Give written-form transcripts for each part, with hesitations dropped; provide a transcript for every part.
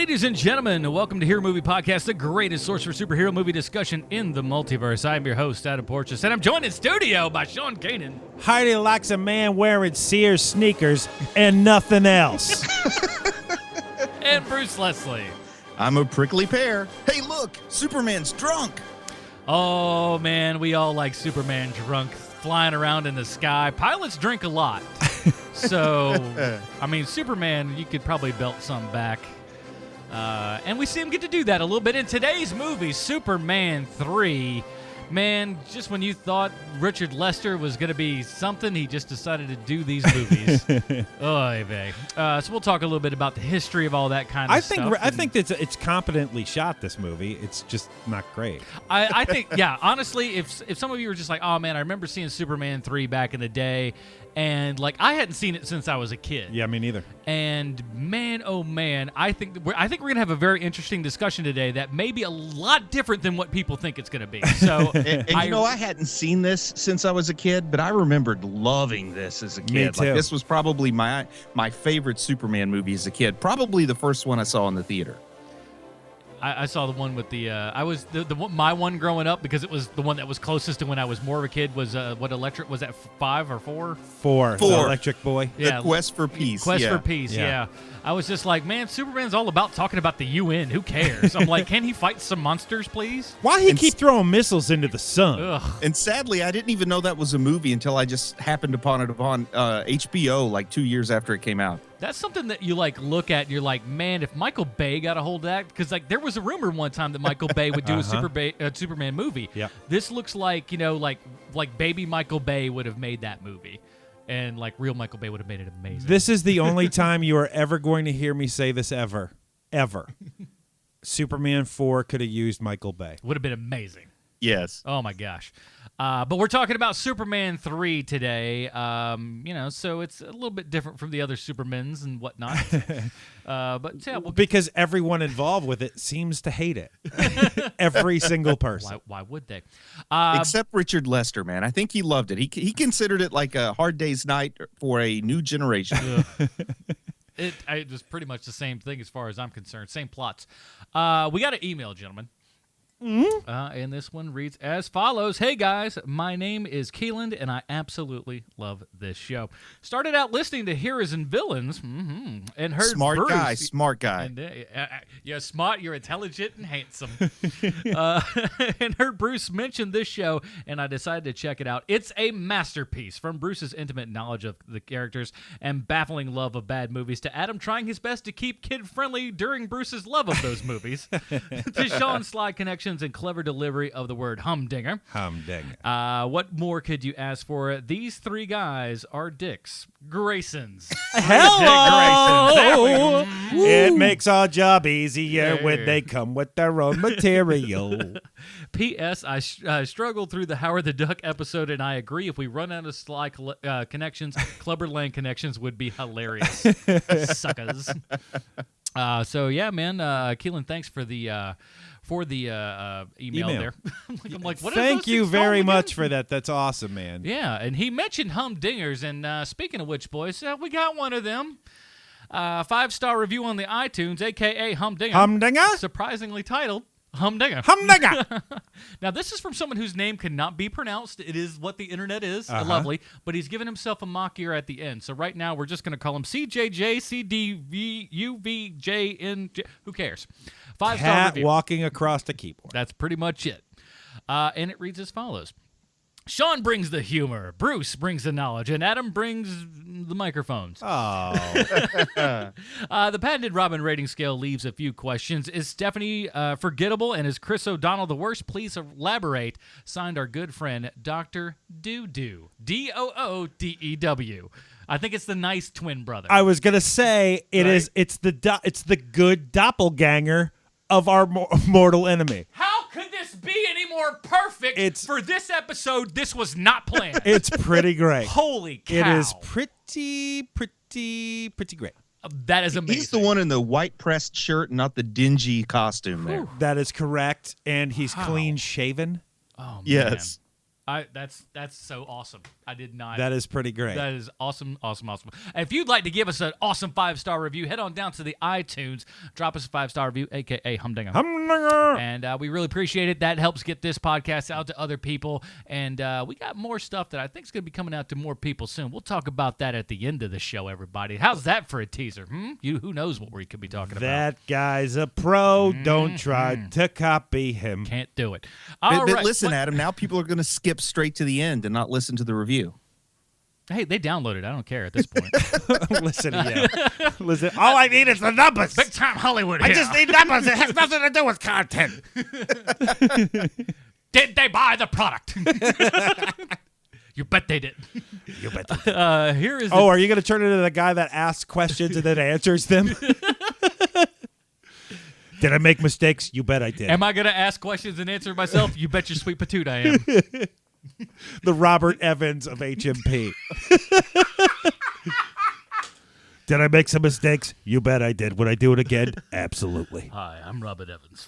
Ladies and gentlemen, welcome to Hero Movie Podcast, the greatest source for superhero movie discussion in the multiverse. I'm your host, Adam Portrais, and I'm joined in studio by Sean Keenan. Heidi likes a man wearing Sears sneakers and nothing else. And Bruce Leslie. I'm a prickly pear. Hey, look, Superman's drunk. Oh, man, we all like Superman drunk, flying around in the sky. Pilots drink a lot. So, I mean, Superman, you could probably belt some back. And we see him get to do that a little bit in today's movie, Superman 3. Man, just when you thought Richard Lester was going to be something, he just decided to do these movies. Oy vey. So we'll talk a little bit about the history of all that kind of stuff. I think that it's competently shot, this movie. It's just not great. I think, yeah, honestly, if some of you were just like, oh, man, I remember seeing Superman 3 back in the day, and, like, I hadn't seen it since I was a kid. Yeah, me neither. And, man, oh, man, I think we're going to have a very interesting discussion today that may be a lot different than what people think it's going to be. So, and I hadn't seen this since I was a kid, but I remembered loving this as a kid. Me too. Like, this was probably my favorite Superman movie as a kid. Probably the first one I saw in the theater. I saw the one with the my one growing up, because it was the one that was closest to when I was more of a kid, was what Electric was that 5 or 4? 4. The Electric Boy. Yeah, the Quest for Peace. Quest for Peace. Yeah. I was just like, man, Superman's all about talking about the UN. Who cares? I'm like, can he fight some monsters, please? Why he keep throwing missiles into the sun? Ugh. And sadly, I didn't even know that was a movie until I just happened upon it on HBO like 2 years after it came out. That's something that you like look at and you're like, man, if Michael Bay got a hold of that, because like there was a rumor one time that Michael Bay would do a Superman movie. Yeah. This looks like, you know, like baby Michael Bay would have made that movie. And like real Michael Bay would have made it amazing. This is the only time you are ever going to hear me say this ever. Ever. Superman 4 could have used Michael Bay. Would have been amazing. Yes. Oh, my gosh. But we're talking about Superman 3 today, you know, so it's a little bit different from the other Supermans and whatnot. But yeah, because everyone involved with it seems to hate it. Every single person. Why would they? Except Richard Lester, man. I think he loved it. He considered it like a Hard Day's Night for a new generation. It was pretty much the same thing as far as I'm concerned. Same plots. We got an email, gentlemen. Mm-hmm. And this one reads as follows. Hey, guys, my name is Keenan, and I absolutely love this show. Started out listening to Heroes and Villains, and heard Smart Bruce. guy. And, you're smart, you're intelligent, and handsome. And heard Bruce mention this show, and I decided to check it out. It's a masterpiece, from Bruce's intimate knowledge of the characters and baffling love of bad movies to Adam trying his best to keep kid-friendly during Bruce's love of those movies to Sean's sly connections and clever delivery of the word humdinger. Humdinger. What more could you ask for? These three guys are Dicks Graysons. Hello! It makes our job easier when they come with their own material. P.S. I struggled through the Howard the Duck episode, and I agree. If we run out of sly connections, Clubberland connections would be hilarious. Suckers. So yeah, man. Keelan, thanks for the email there. I'm like, what Thank you very much for that. That's awesome, man. Yeah, and he mentioned humdingers, and speaking of which, boys, we got one of them. 5-star review on the iTunes, a.k.a. Humdinger. Humdinger? Surprisingly titled Humdinger. Humdinger! Now, this is from someone whose name cannot be pronounced. It is what the internet is. Lovely. But he's given himself a mock ear at the end. So right now, we're just going to call him CJJCDVUVJN. Who cares? 5-star review. Walking across the keyboard. That's pretty much it. And it reads as follows. Sean brings the humor, Bruce brings the knowledge, and Adam brings the microphones. Oh. The patented Robin rating scale leaves a few questions. Is Stephanie forgettable, and is Chris O'Donnell the worst? Please elaborate. Signed, our good friend, Dr. Doo-Doo. D-O-O-D-E-W. I think it's the nice twin brother. I was going to say, it's the good doppelganger of our mortal enemy. How could this be any more perfect? For this episode, this was not planned. It's pretty great. Holy cow. It is pretty great. That is amazing. He's the one in the white pressed shirt, not the dingy costume there. That is correct, and he's clean shaven. Oh, man. Yes. That's so awesome. I did not. That is pretty great. That is awesome. If you'd like to give us an awesome 5-star review, head on down to the iTunes, drop us a 5-star review, aka Humdinger. And we really appreciate it. That helps get this podcast out to other people. And we got more stuff that I think is going to be coming out to more people soon. We'll talk about that at the end of the show, everybody. How's that for a teaser? Who knows what we could be talking about? That guy's a pro. Don't try to copy him. Can't do it. But listen, Adam, now people are going to skip straight to the end and not listen to the review. Hey, they downloaded. I don't care at this point. Listen. All I need is the numbers. Big time Hollywood I here. just need numbers. It has nothing to do with content. Did they buy the product? You bet they did. You bet. They did. Here is. Are you going to turn into the guy that asks questions and then answers them? Did I make mistakes? You bet I did. Am I going to ask questions and answer myself? You bet your sweet patoot I am. The Robert Evans of HMP. Did I make some mistakes? You bet I did. Would I do it again? Absolutely. Hi, I'm Robert Evans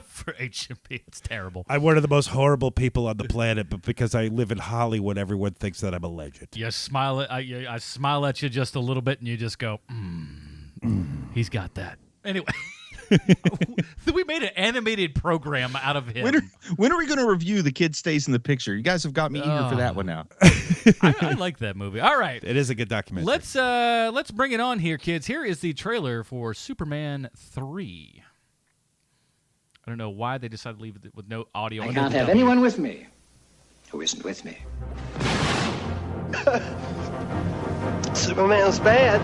for HMP. It's terrible. I'm one of the most horrible people on the planet, but because I live in Hollywood, everyone thinks that I'm a legend. You smile. I smile at you just a little bit, and you just go, he's got that. Anyway. We made an animated program out of him. When are we going to review The Kid Stays in the Picture? You guys have got me eager for that one now. I like that movie. All right. It is a good documentary. Let's bring it on here, kids. Here is the trailer for Superman 3. I don't know why they decided to leave it with no audio. I can't have anyone with me who isn't with me. Superman's bad.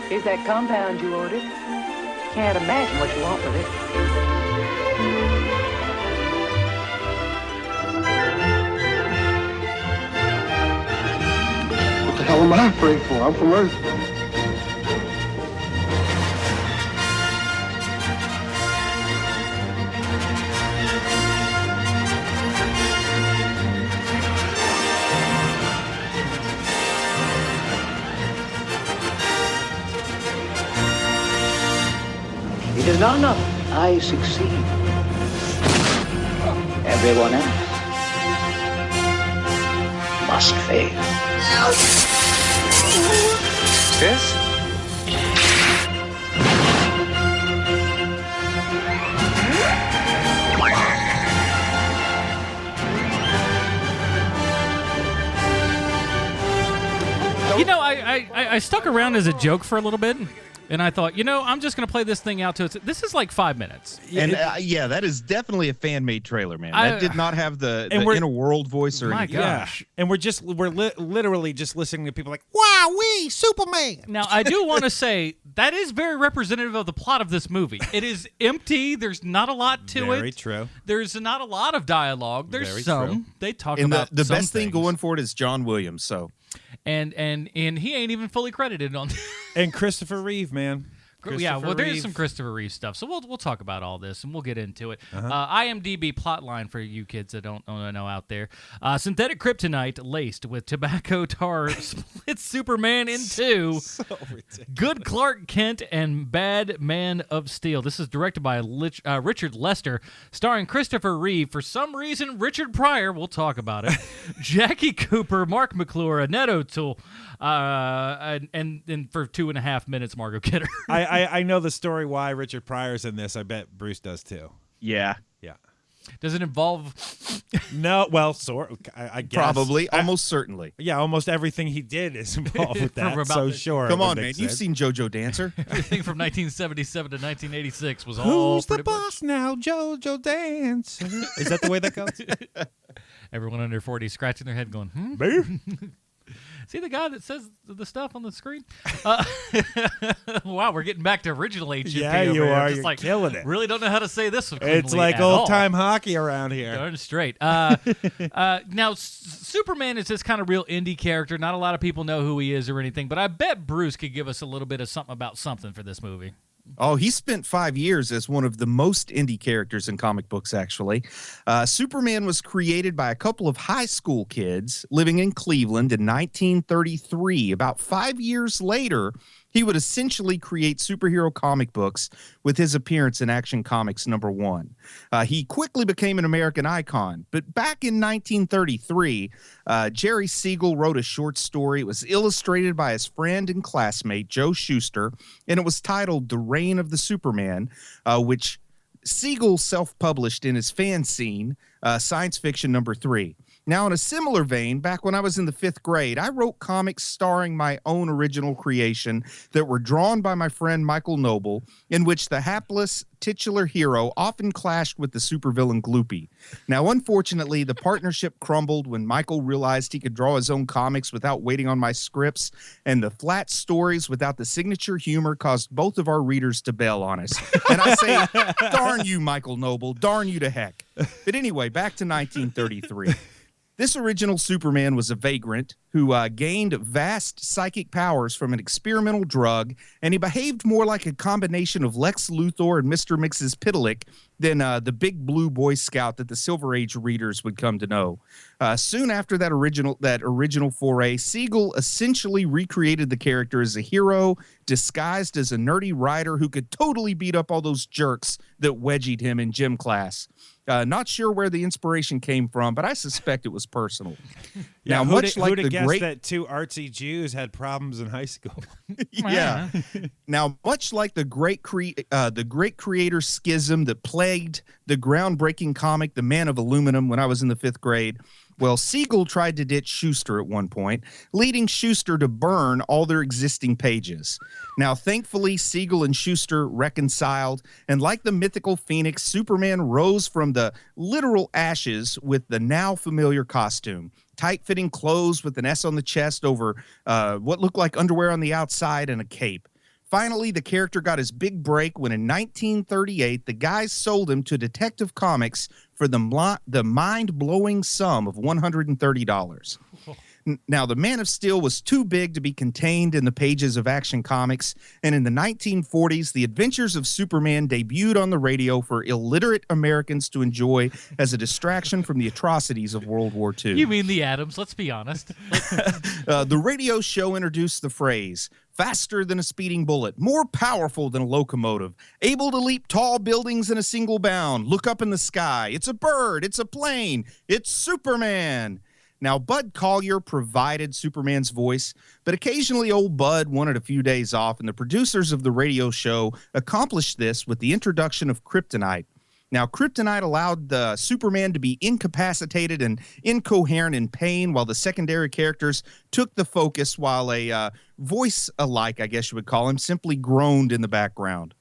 Here's that compound you ordered. Can't imagine what you want with it. What the hell am I afraid for? I'm from Earth. It is not enough. I succeed. Everyone else must fail. Yes? You know, I stuck around as a joke for a little bit. And I thought, I'm just going to play this thing out to it. This is like 5 minutes. And that is definitely a fan-made trailer, man. That did not have the inner world voice or my anything. gosh. Yeah. And we're literally just listening to people like, wow, Superman. Now, I do want to say that is very representative of the plot of this movie. It is empty. There's not a lot to it. Very true. There's not a lot of dialogue. There's Very some. true. They talk And about the some best thing things. going for it is John Williams. So And he ain't even fully credited on. And Christopher Reeve, man. Yeah, well, there is Reeve. some Christopher Reeve stuff, so we'll talk about all this and we'll get into it. IMDb plotline for you kids that don't know out there: synthetic kryptonite laced with tobacco tar splits Superman in two. So ridiculous. Good Clark Kent and Bad Man of Steel. This is directed by Richard Lester, starring Christopher Reeve. For some reason, Richard Pryor. We'll talk about it. Jackie Cooper, Mark McClure, Annette O'Toole, and for 2.5 minutes, Margot Kidder. I know the story why Richard Pryor's in this. I bet Bruce does too. yeah, Yeah. Does it involve? No, well, I guess. probably, almost certainly. Yeah, almost everything he did is involved with that. About So the- sure. Come it would on, make man. You've sense. seen JoJo Dancer. Everything from 1977 to 1986 was all Who's the pretty much- boss now? JoJo Dancer. Is that the way that goes? Everyone under 40 scratching their head going, Beer? Is he the guy that says the stuff on the screen? Wow, we're getting back to original HMP. Yeah, you over are. Just You're like, killing it. Really don't know how to say this one It's cleanly like at all. old-time hockey around here. Darn straight. Now, Superman is this kind of real indie character. Not a lot of people know who he is or anything, but I bet Bruce could give us a little bit of something about something for this movie. Oh, he spent 5 years as one of the most indie characters in comic books, actually. Superman was created by a couple of high school kids living in Cleveland in 1933. About 5 years later, he would essentially create superhero comic books with his appearance in Action Comics #1. He quickly became an American icon, but back in 1933, Jerry Siegel wrote a short story. It was illustrated by his friend and classmate, Joe Shuster, and it was titled The Reign of the Superman, which Siegel self-published in his fanzine, Science Fiction #3. Now, in a similar vein, back when I was in the 5th grade, I wrote comics starring my own original creation that were drawn by my friend Michael Noble, in which the hapless titular hero often clashed with the supervillain Gloopy. Now, unfortunately, the partnership crumbled when Michael realized he could draw his own comics without waiting on my scripts, and the flat stories without the signature humor caused both of our readers to bail on us. And I say, darn you, Michael Noble, darn you to heck. But anyway, back to 1933. This original Superman was a vagrant who gained vast psychic powers from an experimental drug, and he behaved more like a combination of Lex Luthor and Mr. Mxyzptlk than the big blue Boy Scout that the Silver Age readers would come to know. Soon after that original foray, Siegel essentially recreated the character as a hero disguised as a nerdy writer who could totally beat up all those jerks that wedgied him in gym class. Not sure where the inspiration came from, but I suspect it was personal. Yeah, Now, much like the guess great that two artsy Jews had problems in high school. yeah. Now, much like the great creator schism that plagued the groundbreaking comic The Man of Aluminum when I was in the 5th grade, well, Siegel tried to ditch Shuster at one point, leading Shuster to burn all their existing pages. Now, thankfully, Siegel and Shuster reconciled, and like the mythical Phoenix, Superman rose from the literal ashes with the now familiar costume. Tight-fitting clothes with an S on the chest over what looked like underwear on the outside and a cape. Finally, the character got his big break when in 1938, the guys sold him to Detective Comics for the mind-blowing sum of $130. Now, the Man of Steel was too big to be contained in the pages of Action Comics, and in the 1940s, the Adventures of Superman debuted on the radio for illiterate Americans to enjoy as a distraction from the atrocities of World War II. You mean the Adams, let's be honest. The radio show introduced the phrase, faster than a speeding bullet, more powerful than a locomotive, able to leap tall buildings in a single bound, look up in the sky, it's a bird, it's a plane, it's Superman. Now, Bud Collyer provided Superman's voice, but occasionally old Bud wanted a few days off, and the producers of the radio show accomplished this with the introduction of kryptonite. Now, kryptonite allowed the Superman to be incapacitated and incoherent in pain, while the secondary characters took the focus, while a voice-alike, I guess you would call him, simply groaned in the background.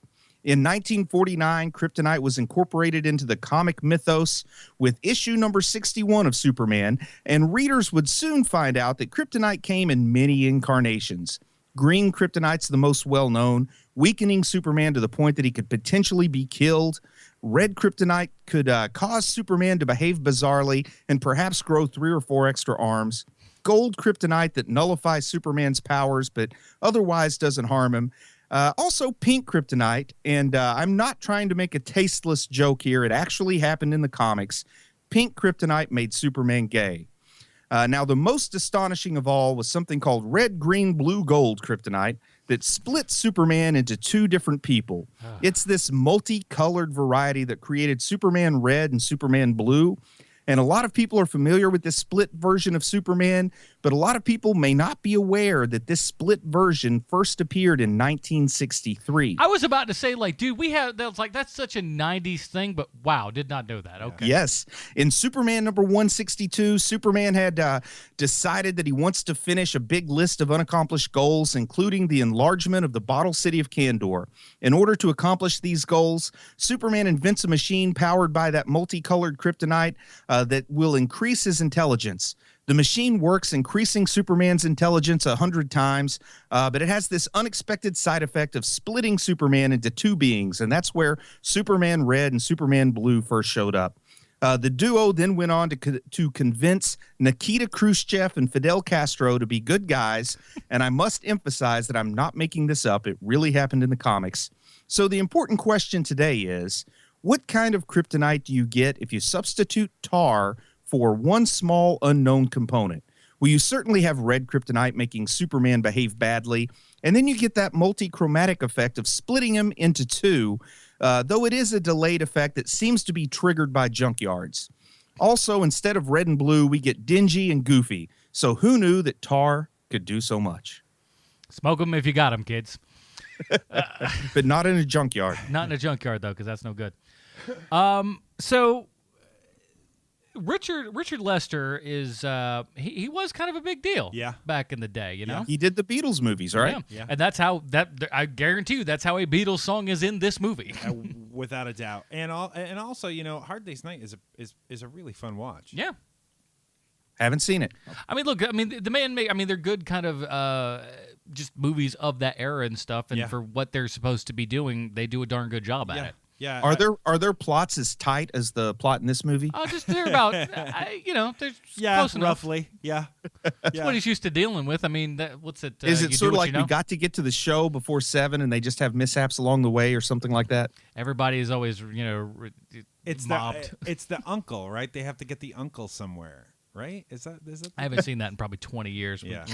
In 1949, kryptonite was incorporated into the comic mythos with issue number 61 of Superman, and readers would soon find out that kryptonite came in many incarnations. Green kryptonite's the most well-known, weakening Superman to the point that he could potentially be killed. Red kryptonite could cause Superman to behave bizarrely and perhaps grow 3 or 4 extra arms. Gold kryptonite that nullifies Superman's powers but otherwise doesn't harm him. Also pink kryptonite, and I'm not trying to make a tasteless joke here. It actually happened in the comics. Pink kryptonite made Superman gay. Now, the most astonishing of all was something called red, green, blue, gold kryptonite that split Superman into 2 different people. It's this multicolored variety that created Superman Red and Superman Blue. And a lot of people are familiar with this split version of Superman, but a lot of people may not be aware that this split version first appeared in 1963. I was about to say, like, dude, that's such a 90s thing, but wow, did not know that. Okay. Yes. In Superman number 162, Superman had decided that he wants to finish a big list of unaccomplished goals, including the enlargement of the bottle city of Kandor. In order to accomplish these goals, Superman invents a machine powered by that multicolored kryptonite that will increase his intelligence. The machine works, increasing Superman's intelligence 100 times, but it has this unexpected side effect of splitting Superman into two beings, and that's where Superman Red and Superman Blue first showed up. The duo then went on to convince Nikita Khrushchev and Fidel Castro to be good guys, and I must emphasize that I'm not making this up. It really happened in the comics. So the important question today is, what kind of kryptonite do you get if you substitute tar for one small unknown component? Well, you certainly have red kryptonite making Superman behave badly, and then you get that multi-chromatic effect of splitting him into two, though it is a delayed effect that seems to be triggered by junkyards. Also, instead of red and blue, we get dingy and goofy. So who knew that tar could do so much? Smoke them if you got them, kids. But not in a junkyard. Not in a junkyard, though, because that's no good. So Richard Lester is he was kind of a big deal back in the day, you know? He did the Beatles movies, right? Yeah. And that's how I guarantee you that's how a Beatles song is in this movie. Without a doubt. And also, you know, Hard Day's Night is a really fun watch. Yeah. Haven't seen it. I mean, look, I mean, the man they're good kind of just movies of that era and stuff, and for what they're supposed to be doing, they do a darn good job at it. Yeah. Are there plots as tight as the plot in this movie? Oh, just they're about, they're close enough. Roughly. Yeah. That's what he's used to dealing with. I mean, what's it? Is it you sort do of what like you know? we got to get to the show before 7 and they just have mishaps along the way or something like that? Everybody is always, It's mobbed. It's the uncle, right? They have to get the uncle somewhere, right? Is that? I haven't seen that in probably 20 years. Yeah.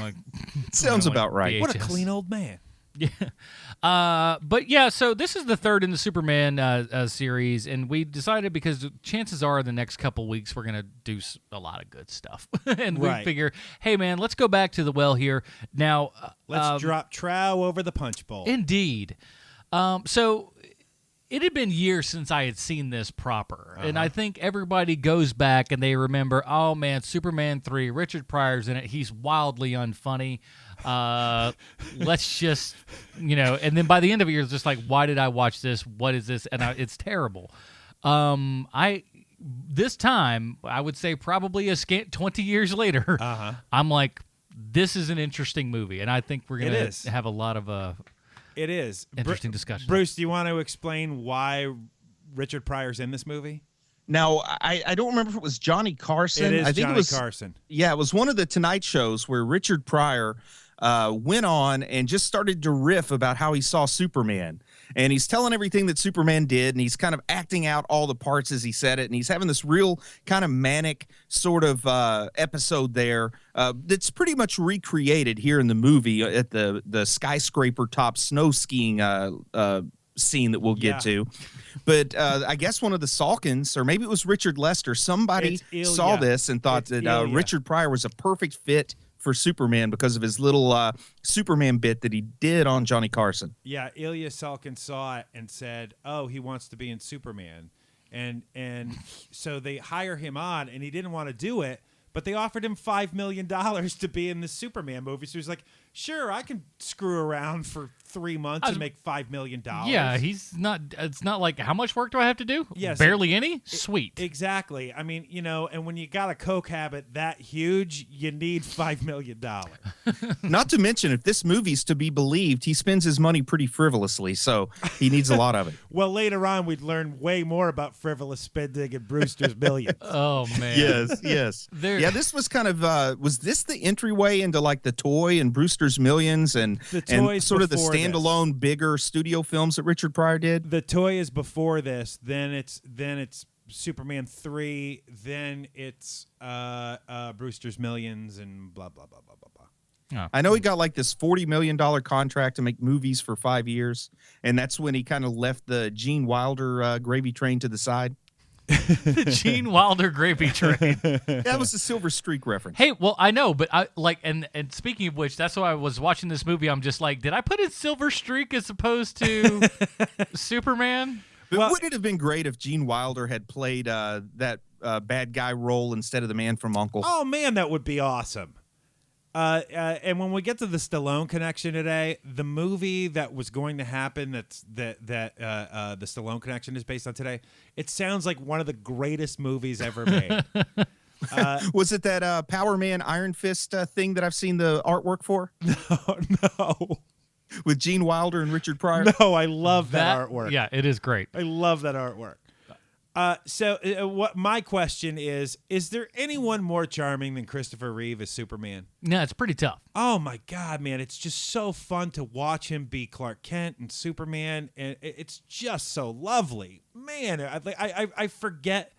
Sounds about right. What a VHS. clean old man. Yeah. But yeah, so this is the third in the Superman series, and we decided because chances are the next couple weeks we're going to do a lot of good stuff. And we figure, hey, man, let's go back to the well here. Now, let's drop trow over the punch bowl. Indeed. So it had been years since I had seen this proper, and I think everybody goes back and they remember, oh, man, Superman 3, Richard Pryor's in it. He's wildly unfunny. Let's just, and then by the end of it, you're just like, why did I watch this? What is this? And it's terrible. This time, I would say probably a scant 20 years later, I'm like, this is an interesting movie, and I think we're going to have a lot of it is interesting discussion. Bruce, do you want to explain why Richard Pryor's in this movie? Now, I don't remember if it was Johnny Carson. It is I think Johnny it was Carson. Yeah, it was one of the Tonight shows where Richard Pryor went on and just started to riff about how he saw Superman. And he's telling everything that Superman did, and he's kind of acting out all the parts as he said it. And he's having this real kind of manic sort of episode there that's pretty much recreated here in the movie at the skyscraper top snow skiing scene that we'll get to. But I guess one of the Salkins, or maybe it was Richard Lester, somebody saw this and thought that Richard Pryor was a perfect fit for Superman because of his little Superman bit that he did on Johnny Carson. Yeah, Ilya Salkin saw it and said, oh, he wants to be in Superman. And so they hire him on, and he didn't want to do it, but they offered him $5 million to be in the Superman movie. So he's like, sure, I can screw around for 3 months and make $5 million. Yeah, it's not like, how much work do I have to do? Yes, barely any? Sweet. Exactly. I mean, and when you got a coke habit that huge, you need $5 million. Not to mention, if this movie's to be believed, he spends his money pretty frivolously, so he needs a lot of it. Well, later on, we'd learn way more about frivolous spending in Brewster's Millions. Oh, man. Yes. Yeah, this was kind of, was this the entryway into like the toy and Brewster's Millions and sort of the standalone bigger studio films that Richard Pryor did? The toy is before this, then it's Superman 3, then it's Brewster's Millions and blah blah blah blah blah blah. Oh. I know he got like this $40 million contract to make movies for 5 years, and that's when he kind of left the Gene Wilder gravy train to the side. The Gene Wilder gravy train. That was the Silver Streak reference. Hey, well, I know, but I like, and speaking of which, that's why I was watching this movie. I'm just like, did I put in Silver Streak as opposed to Superman? But wouldn't it have been great if Gene Wilder had played that bad guy role instead of the Man from U.N.C.L.E.? Oh man, that would be awesome. And when we get to the Stallone connection today, the movie that was going to happen that the Stallone connection is based on today, it sounds like one of the greatest movies ever made. Was it that Power Man Iron Fist thing that I've seen the artwork for? No. With Gene Wilder and Richard Pryor? No, I love that artwork. Yeah, it is great. I love that artwork. What my question is there anyone more charming than Christopher Reeve as Superman? No, it's pretty tough. Oh my God, man. It's just so fun to watch him be Clark Kent and Superman. And it's just so lovely. Man, I forget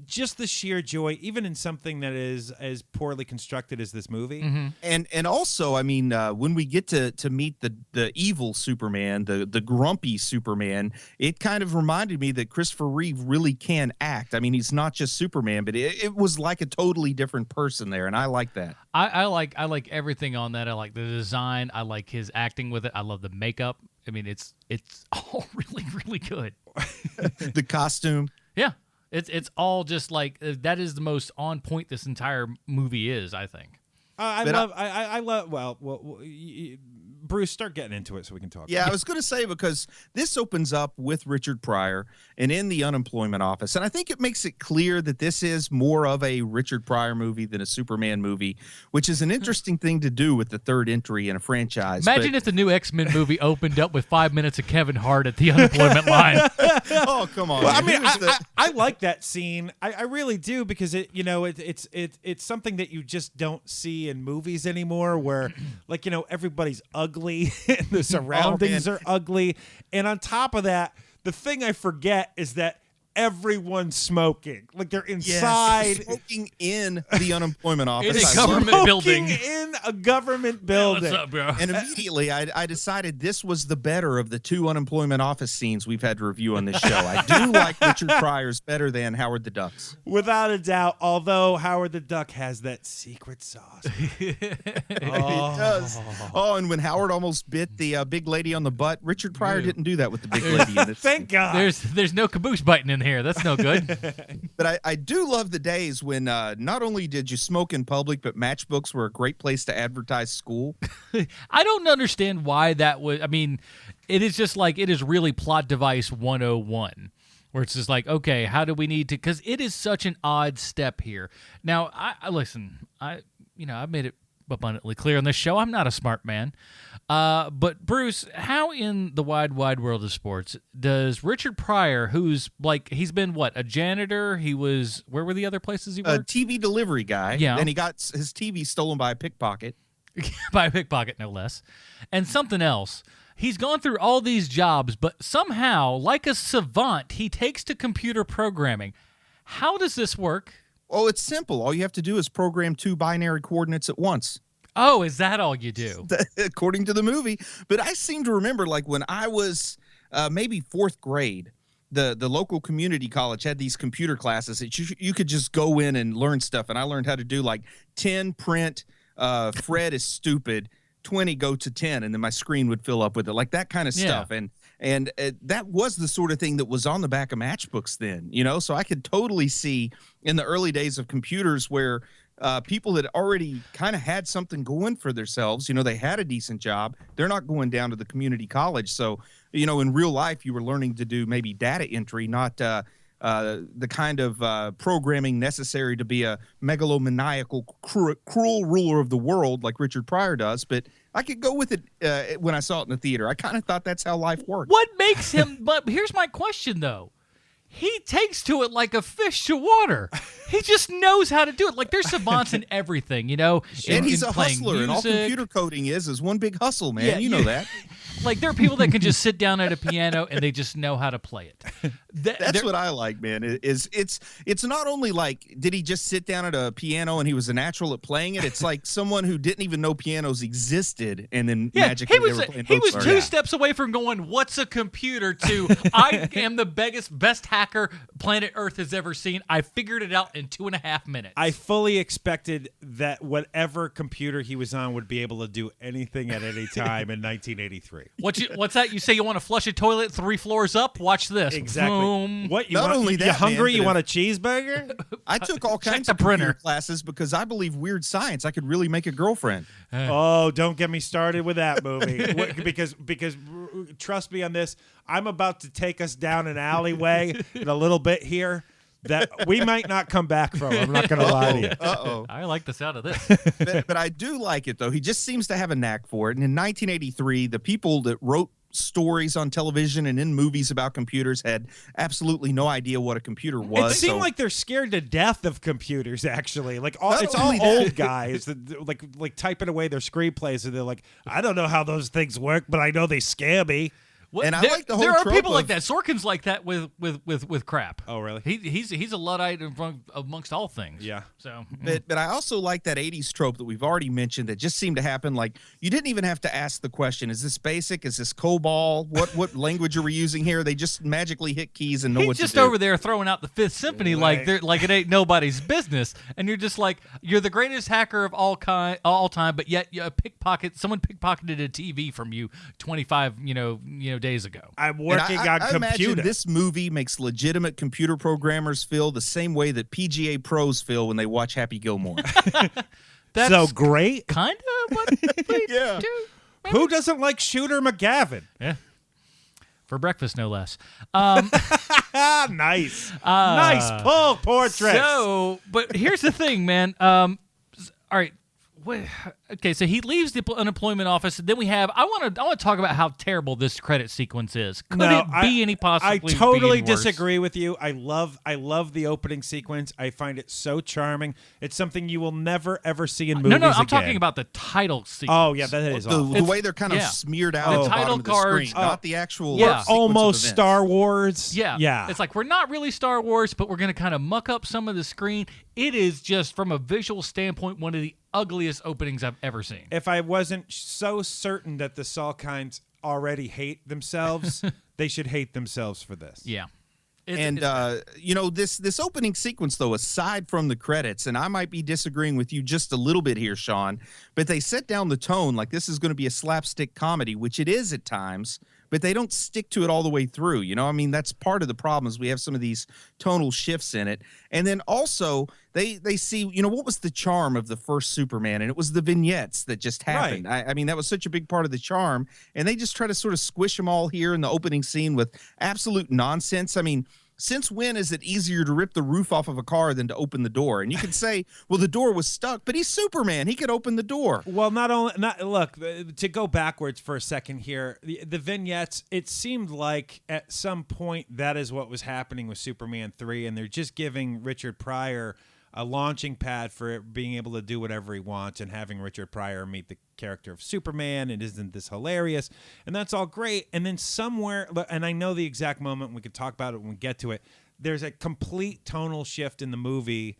just the sheer joy, even in something that is as poorly constructed as this movie. Mm-hmm. And also, I mean, when we get to meet the evil Superman, the grumpy Superman, it kind of reminded me that Christopher Reeve really can act. I mean, he's not just Superman, but it was like a totally different person there, and I like that. I like everything on that. I like the design. I like his acting with it. I love the makeup. I mean, it's all really, really good. The costume. Yeah. It's all just like that is the most on point this entire movie is, I think. I love. Bruce, start getting into it so we can talk. Yeah, I was going to say, because this opens up with Richard Pryor and in the unemployment office. And I think it makes it clear that this is more of a Richard Pryor movie than a Superman movie, which is an interesting thing to do with the third entry in a franchise. Imagine if the new X-Men movie opened up with 5 minutes of Kevin Hart at the unemployment line. Oh, come on. Well, I mean, I like that scene. I really do, because it's something that you just don't see in movies anymore, where everybody's ugly and the surroundings are ugly. And on top of that, the thing I forget is that everyone's smoking. Like, they're inside. Yes, smoking in the unemployment office. In a government building. In a government building. What's up, bro? And immediately I decided this was the better of the two unemployment office scenes we've had to review on this show. I do like Richard Pryor's better than Howard the Duck's. Without a doubt, although Howard the Duck has that secret sauce. It does. Oh, and when Howard almost bit the big lady on the butt, Richard Pryor didn't do that with the big lady in this. Thank God. There's no caboose biting in here. That's no good. But I do love the days when not only did you smoke in public, but matchbooks were a great place to advertise school. I don't understand why that was. I mean, it is just like, it is really plot device 101, where it's just like, okay, how do we need to, because it is such an odd step here. Now, I listen, I've made it abundantly clear on this show, I'm not a smart man. But Bruce, how in the wide world of sports does Richard Pryor, who's like, he's been a janitor? He was, where were the other places he worked? A TV delivery guy. Yeah. And he got his TV stolen by a pickpocket. By a pickpocket, no less. And something else. He's gone through all these jobs, but somehow, like a savant, he takes to computer programming. How does this work? Oh, it's simple. All you have to do is program 2 binary coordinates at once. Oh, is that all you do? According to the movie. But I seem to remember, like, when I was maybe 4th grade, the local community college had these computer classes that you could just go in and learn stuff. And I learned how to do, like, 10 print, Fred is stupid, 20 go to 10, and then my screen would fill up with it, like that kind of stuff. And that was the sort of thing that was on the back of matchbooks then, so I could totally see in the early days of computers where people that already kind of had something going for themselves, they had a decent job, they're not going down to the community college. So, in real life, you were learning to do maybe data entry, not the kind of programming necessary to be a megalomaniacal, cruel ruler of the world like Richard Pryor does. But I could go with it when I saw it in the theater. I kind of thought that's how life worked. What makes him, but here's my question, though. He takes to it like a fish to water. He just knows how to do it. Like, there's savants in everything, And he's a playing hustler, and all computer coding is one big hustle, man. Yeah, you know that. Like, there are people that can just sit down at a piano and they just know how to play it. That's what I like, man. It's not only like, did he just sit down at a piano and he was a natural at playing it? It's like someone who didn't even know pianos existed, and then magically they were playing. He was two steps away from going, "What's a computer?" to I am the best hacker planet Earth has ever seen. I figured it out in 2.5 minutes. I fully expected that whatever computer he was on would be able to do anything at any time in 1983. What's that? You say you want to flush a toilet 3 floors up? Watch this. Exactly. Boom. What? Not only that, you hungry? man, you want a cheeseburger? I took all kinds of computer classes because I believe weird science. I could really make a girlfriend. Oh, don't get me started with that movie. because trust me on this, I'm about to take us down an alleyway in a little bit here. that we might not come back from. I'm not going to lie to you. Uh-oh. I like the sound of this. But I do like it, though. He just seems to have a knack for it. And in 1983, the people that wrote stories on television and in movies about computers had absolutely no idea what a computer was. It seemed like they're scared to death of computers, actually. Like it's all only that- old guys that like typing away their screenplays, and they're like, I don't know how those things work, but I know they scare me. Well, And I there, like the whole there are trope people like of- that. Sorkin's like that with crap. Oh, really? He's a Luddite amongst all things. Yeah. So But I also like that 80s trope that we've already mentioned that just seemed to happen. Like, you didn't even have to ask the question, is this basic? Is this COBOL? What language are we using here? They just magically hit keys and know he's what to do. just over there throwing out the Fifth Symphony like it ain't nobody's business, and you're just like, you're the greatest hacker of all time, but yet someone pickpocketed a TV from you 25 days ago. I'm And working on I imagine computer. this movie makes legitimate computer programmers feel the same way that PGA pros feel when they watch Happy Gilmore. That's so great. kind of what we Yeah. do. Who doesn't like Shooter McGavin? Yeah. For breakfast, no less. Ah, nice. Nice pull, Portrait. So, but here's the thing, man. All right. Okay, so he leaves the unemployment office, and then we have. I want to talk about how terrible this credit sequence is. Could it be any possibly? I totally be any worse? disagree with you. I love the opening sequence. I find it so charming. It's something you will never ever see in movies No, I'm again. talking about the title sequence. Oh yeah, that is awful. The way they're kind of yeah. smeared out The at the title bottom of the cards- screen, not the actual Yeah. sequence of Almost events. Star Wars. Yeah. It's like, we're not really Star Wars, but we're going to kind of muck up some of the screen. It is just, from a visual standpoint, one of the ugliest openings I've ever seen. If I wasn't so certain that the Salkinds already hate themselves, they should hate themselves for this. Yeah. This opening sequence, though, aside from the credits, and I might be disagreeing with you just a little bit here, Sean, but they set down the tone like this is going to be a slapstick comedy, which it is at times, but they don't stick to it all the way through. I mean, that's part of the problem is we have some of these tonal shifts in it. And then also they see, what was the charm of the first Superman? And it was the vignettes that just happened. Right. I mean, that was such a big part of the charm. And they just try to sort of squish them all here in the opening scene with absolute nonsense. I mean, since when is it easier to rip the roof off of a car than to open the door? And you could say, well, the door was stuck, but he's Superman. He could open the door. Well, look, to go backwards for a second here, the vignettes, it seemed like at some point that is what was happening with Superman 3, and they're just giving Richard Pryor a launching pad for it being able to do whatever he wants, and having Richard Pryor meet the character of Superman, and isn't this hilarious? And that's all great. And then somewhere, and I know the exact moment, we could talk about it when we get to it, there's a complete tonal shift in the movie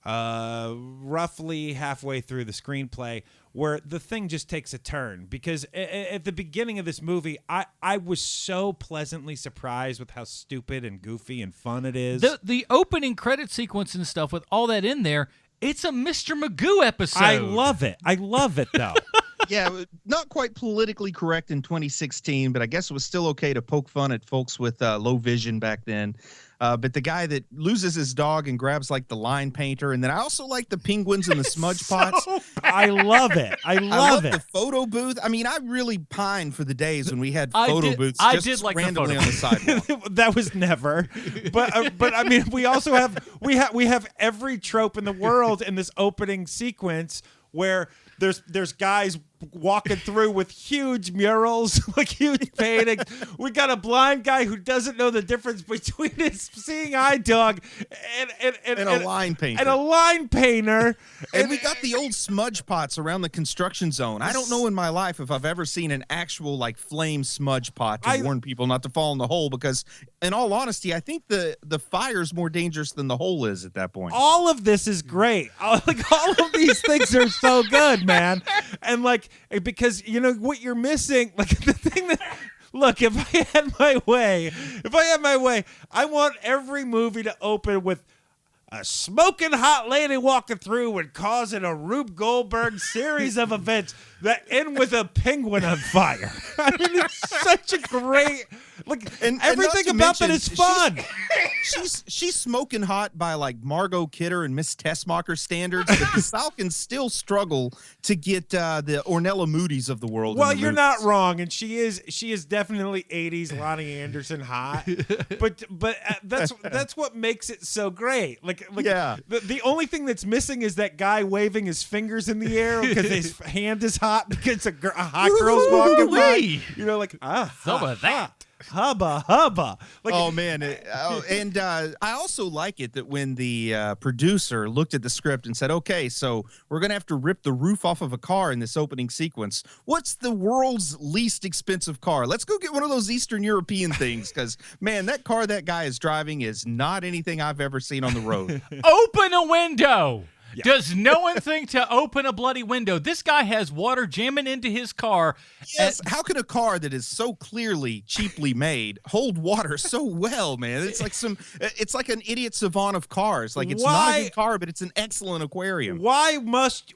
roughly halfway through the screenplay where the thing just takes a turn, because at the beginning of this movie I was so pleasantly surprised with how stupid and goofy and fun it is. The opening credit sequence and stuff with all that in there, it's a Mr. Magoo episode. I love it though. Yeah, not quite politically correct in 2016, but I guess it was still okay to poke fun at folks with low vision back then. But the guy that loses his dog and grabs like the line painter, and then I also like the penguins and the smudge pots. I love it. I love it. The photo booth. I mean, I really pine for the days when we had I photo did- booths I just did like the randomly photo on the sidewalk. That was never, but I mean, we also have we have every trope in the world in this opening sequence where there's guys walking through with huge murals, like huge paintings. We got a blind guy who doesn't know the difference between his seeing eye dog and a line painter. And a line painter. And we got the old smudge pots around the construction zone. I don't know in my life if I've ever seen an actual like flame smudge pot to warn people not to fall in the hole, because in all honesty, I think the fire's more dangerous than the hole is at that point. All of this is great. Like all of these things are so good, man. And like, because what you're missing, like the thing that, look, if I had my way, I want every movie to open with a smoking hot lady walking through and causing a Rube Goldberg series of events. that end with a penguin on fire. I mean, it's such a great and everything about that is fun. She's smoking hot by like Margot Kidder and Miss Tessmacher standards, but the Salkins still struggle to get the Ornella Moody's of the world. Well, you're not wrong, and she is definitely 80s Lonnie Anderson hot, but that's what makes it so great. The only thing that's missing is that guy waving his fingers in the air because his hand is hot because a hot girl's walking by. Some of that. Hubba. Oh man, and I also like it that when the producer looked at the script and said, "Okay, so we're gonna have to rip the roof off of a car in this opening sequence. What's the world's least expensive car? Let's go get one of those Eastern European things, because man, that car that guy is driving is not anything I've ever seen on the road." Open a window. Yeah. Does no one think to open a bloody window? This guy has water jamming into his car. Yes, how can a car that is so clearly cheaply made hold water so well, man? It's like an idiot savant of cars. Like, it's not a good car, but it's an excellent aquarium. Why must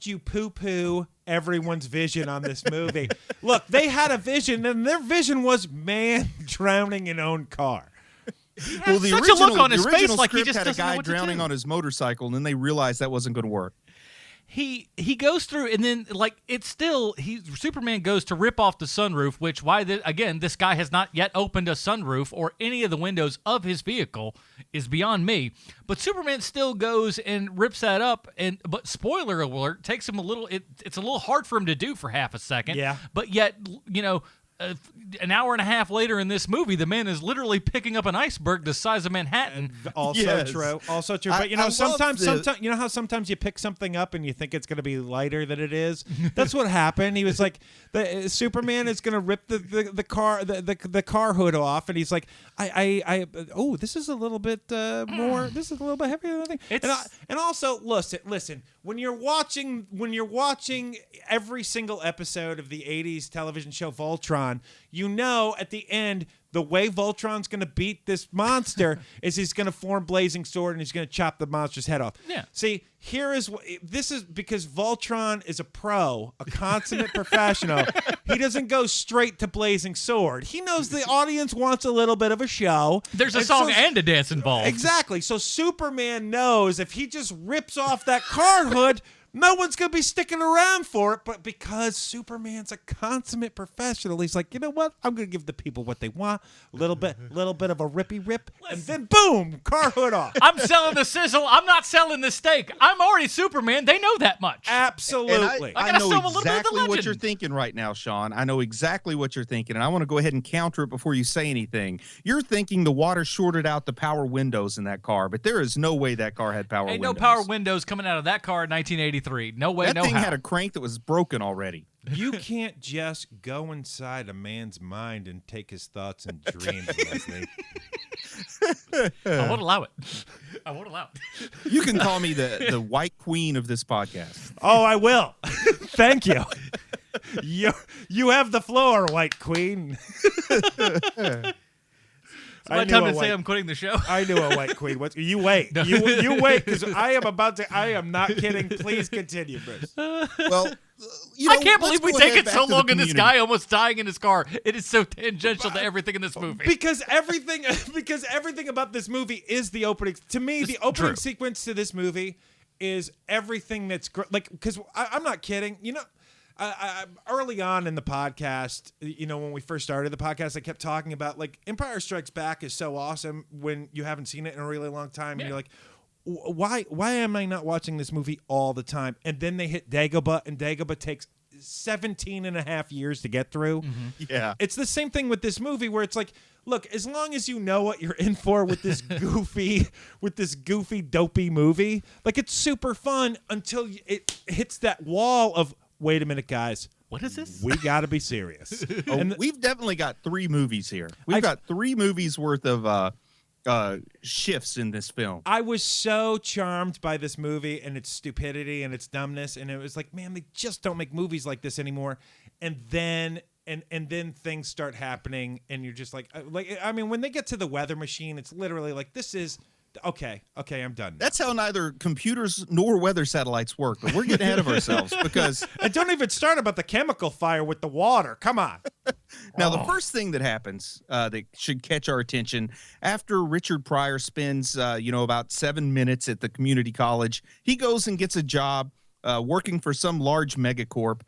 you poo-poo everyone's vision on this movie? Look, they had a vision, and their vision was man drowning in own car. Well, the such original, a look on his the face original like he script just had a doesn't know guy what to drowning do. on his motorcycle, and then they realized that wasn't going to work. He goes through, and then Superman goes to rip off the sunroof, which again, this guy has not yet opened a sunroof or any of the windows of his vehicle is beyond me. But Superman still goes and rips that up, but spoiler alert, takes him it's a little hard for him to do for half a second. Yeah. But yet, an hour and a half later in this movie, the man is literally picking up an iceberg the size of Manhattan. Also true. But sometimes you know how sometimes you pick something up and you think it's going to be lighter than it is. That's what happened. He was like, Superman is going to rip the car hood off, and he's like, this is a little bit more. This is a little bit heavier than I think. And also, listen. When you're watching every single episode of the 80s television show Voltron, at the end, the way Voltron's going to beat this monster is he's going to form Blazing Sword and he's going to chop the monster's head off. Yeah. See, this is because Voltron is a pro, a consummate professional. He doesn't go straight to Blazing Sword. He knows the audience wants a little bit of a show. There's a song and a dance involved. Exactly. So Superman knows if he just rips off that car hood, no one's going to be sticking around for it, but because Superman's a consummate professional, he's like, you know what? I'm going to give the people what they want. A little bit of a rippy rip, and then boom, car hood off. I'm selling the sizzle. I'm not selling the steak. I'm already Superman. They know that much. Absolutely. I know exactly what you're thinking right now, Sean. I know exactly what you're thinking, and I want to go ahead and counter it before you say anything. You're thinking the water shorted out the power windows in that car, but there is no way that car had power windows. No power windows coming out of that car in 1983. No way, that thing had a crank that was broken already. You can't just go inside a man's mind and take his thoughts and dreams, Leslie. I won't allow it. You can call me the white queen of this podcast. Oh, I will. Thank you. You have the floor, white queen. It's my time to say I'm quitting the show. I knew a white queen. You wait. No. You wait, because I am not kidding. Please continue, Bruce. Well, I can't believe we take it so long in this guy almost dying in his car. It is so tangential to everything in this movie. Because everything about this movie is the opening. To me, the opening sequence to this movie is everything that's because I'm not kidding. Early on in the podcast, when we first started the podcast, I kept talking about Empire Strikes Back is so awesome when you haven't seen it in a really long time. Yeah. And you're like, why am I not watching this movie all the time? And then they hit Dagobah, and Dagobah takes 17 and a half years to get through. Mm-hmm. Yeah. It's the same thing with this movie where it's like, look, as long as you know what you're in for with this goofy, dopey movie, it's super fun until it hits that wall of, wait a minute, guys. What is this? We got to be serious. And we've definitely got 3 movies here. We've got 3 movies worth of shifts in this film. I was so charmed by this movie and its stupidity and its dumbness, and it was like, man, they just don't make movies like this anymore. And then things start happening, and you're just like, when they get to the weather machine, it's literally like, this is Okay, I'm done. That's how neither computers nor weather satellites work, but we're getting ahead of ourselves because... And don't even start about the chemical fire with the water. Come on. Now, the first thing that happens that should catch our attention after Richard Pryor spends, about 7 minutes at the community college, he goes and gets a job working for some large megacorp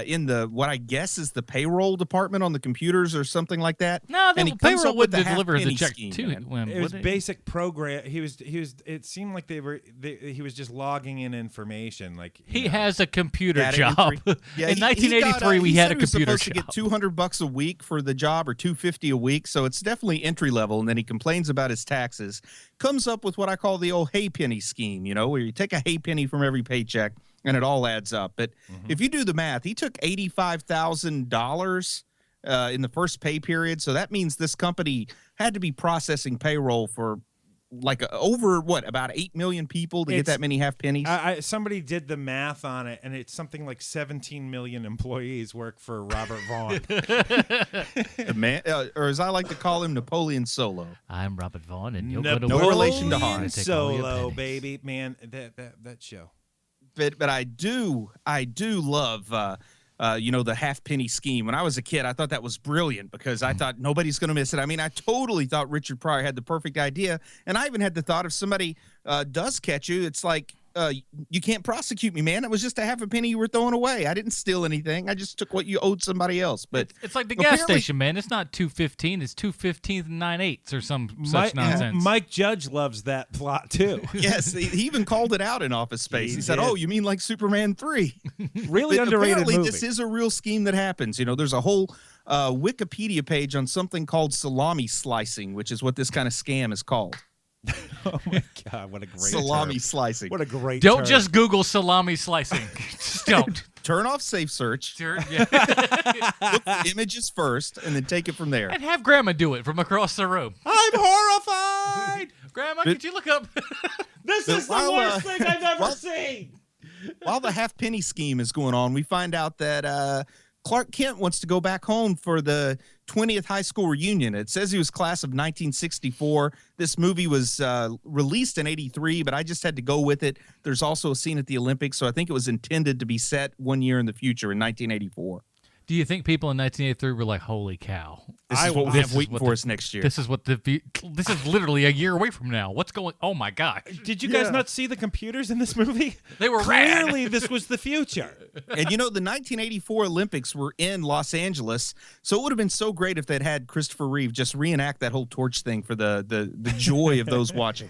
in the what I guess is the payroll department on the computers or something like that. No, and the he comes payroll up with would the deliver the half-penny check scheme, to man. It was basic program. He was. It seemed like he was just logging in information. Like he has a computer Data job. entry. Yeah, in 1983, we he had said a he was computer supposed job. to get $200 a week for the job or $250 a week, so it's definitely entry level. And then he complains about his taxes. Comes up with what I call the old hay penny scheme. Where you take a hay penny from every paycheck. And it all adds up. But if you do the math, he took $85,000 in the first pay period. So that means this company had to be processing payroll for about 8 million people to get that many half pennies. Somebody did the math on it, and it's something like 17 million employees work for Robert Vaughn. The man, or as I like to call him, Napoleon Solo. I'm Robert Vaughn, and you're going to No work. relation to Han. Solo, baby, man, that show. But I do love the half penny scheme. When I was a kid, I thought that was brilliant because I thought nobody's going to miss it. I mean, I totally thought Richard Pryor had the perfect idea, and I even had the thought if somebody does catch you, it's like you can't prosecute me, man. It was just a half a penny you were throwing away. I didn't steal anything. I just took what you owed somebody else. But it's like the gas station, man. It's not 215. It's 215 and 9/8 or some such nonsense. Mike Judge loves that plot too. Yes, he even called it out in Office Space. He said, did. "Oh, you mean like Superman 3?" Really underrated apparently, movie. this is a real scheme that happens. There's a whole Wikipedia page on something called salami slicing, which is what this kind of scam is called. Oh my God, what a great Salami term. slicing. What a great Don't term. just Google salami slicing. Just don't. Turn off safe search. Yeah. Look at images first, and then take it from there. And have Grandma do it from across the room. I'm horrified. Grandma, could you look up? This is the while, worst thing I've ever seen. While the half penny scheme is going on, we find out that Clark Kent wants to go back home for the 20th high school reunion. It says he was class of 1964. This movie was released in 83, but I just had to go with it. There's also a scene at the Olympics, so I think it was intended to be set 1 year in the future in 1984. Do you think people in 1983 were like, "Holy cow, This is what we have waiting for us next year." This is this is literally a year away from now. What's going? Oh my gosh! Did you guys not see the computers in this movie? They were rad. Clearly, this was the future. And the 1984 Olympics were in Los Angeles, so it would have been so great if they'd had Christopher Reeve just reenact that whole torch thing for the joy of those watching.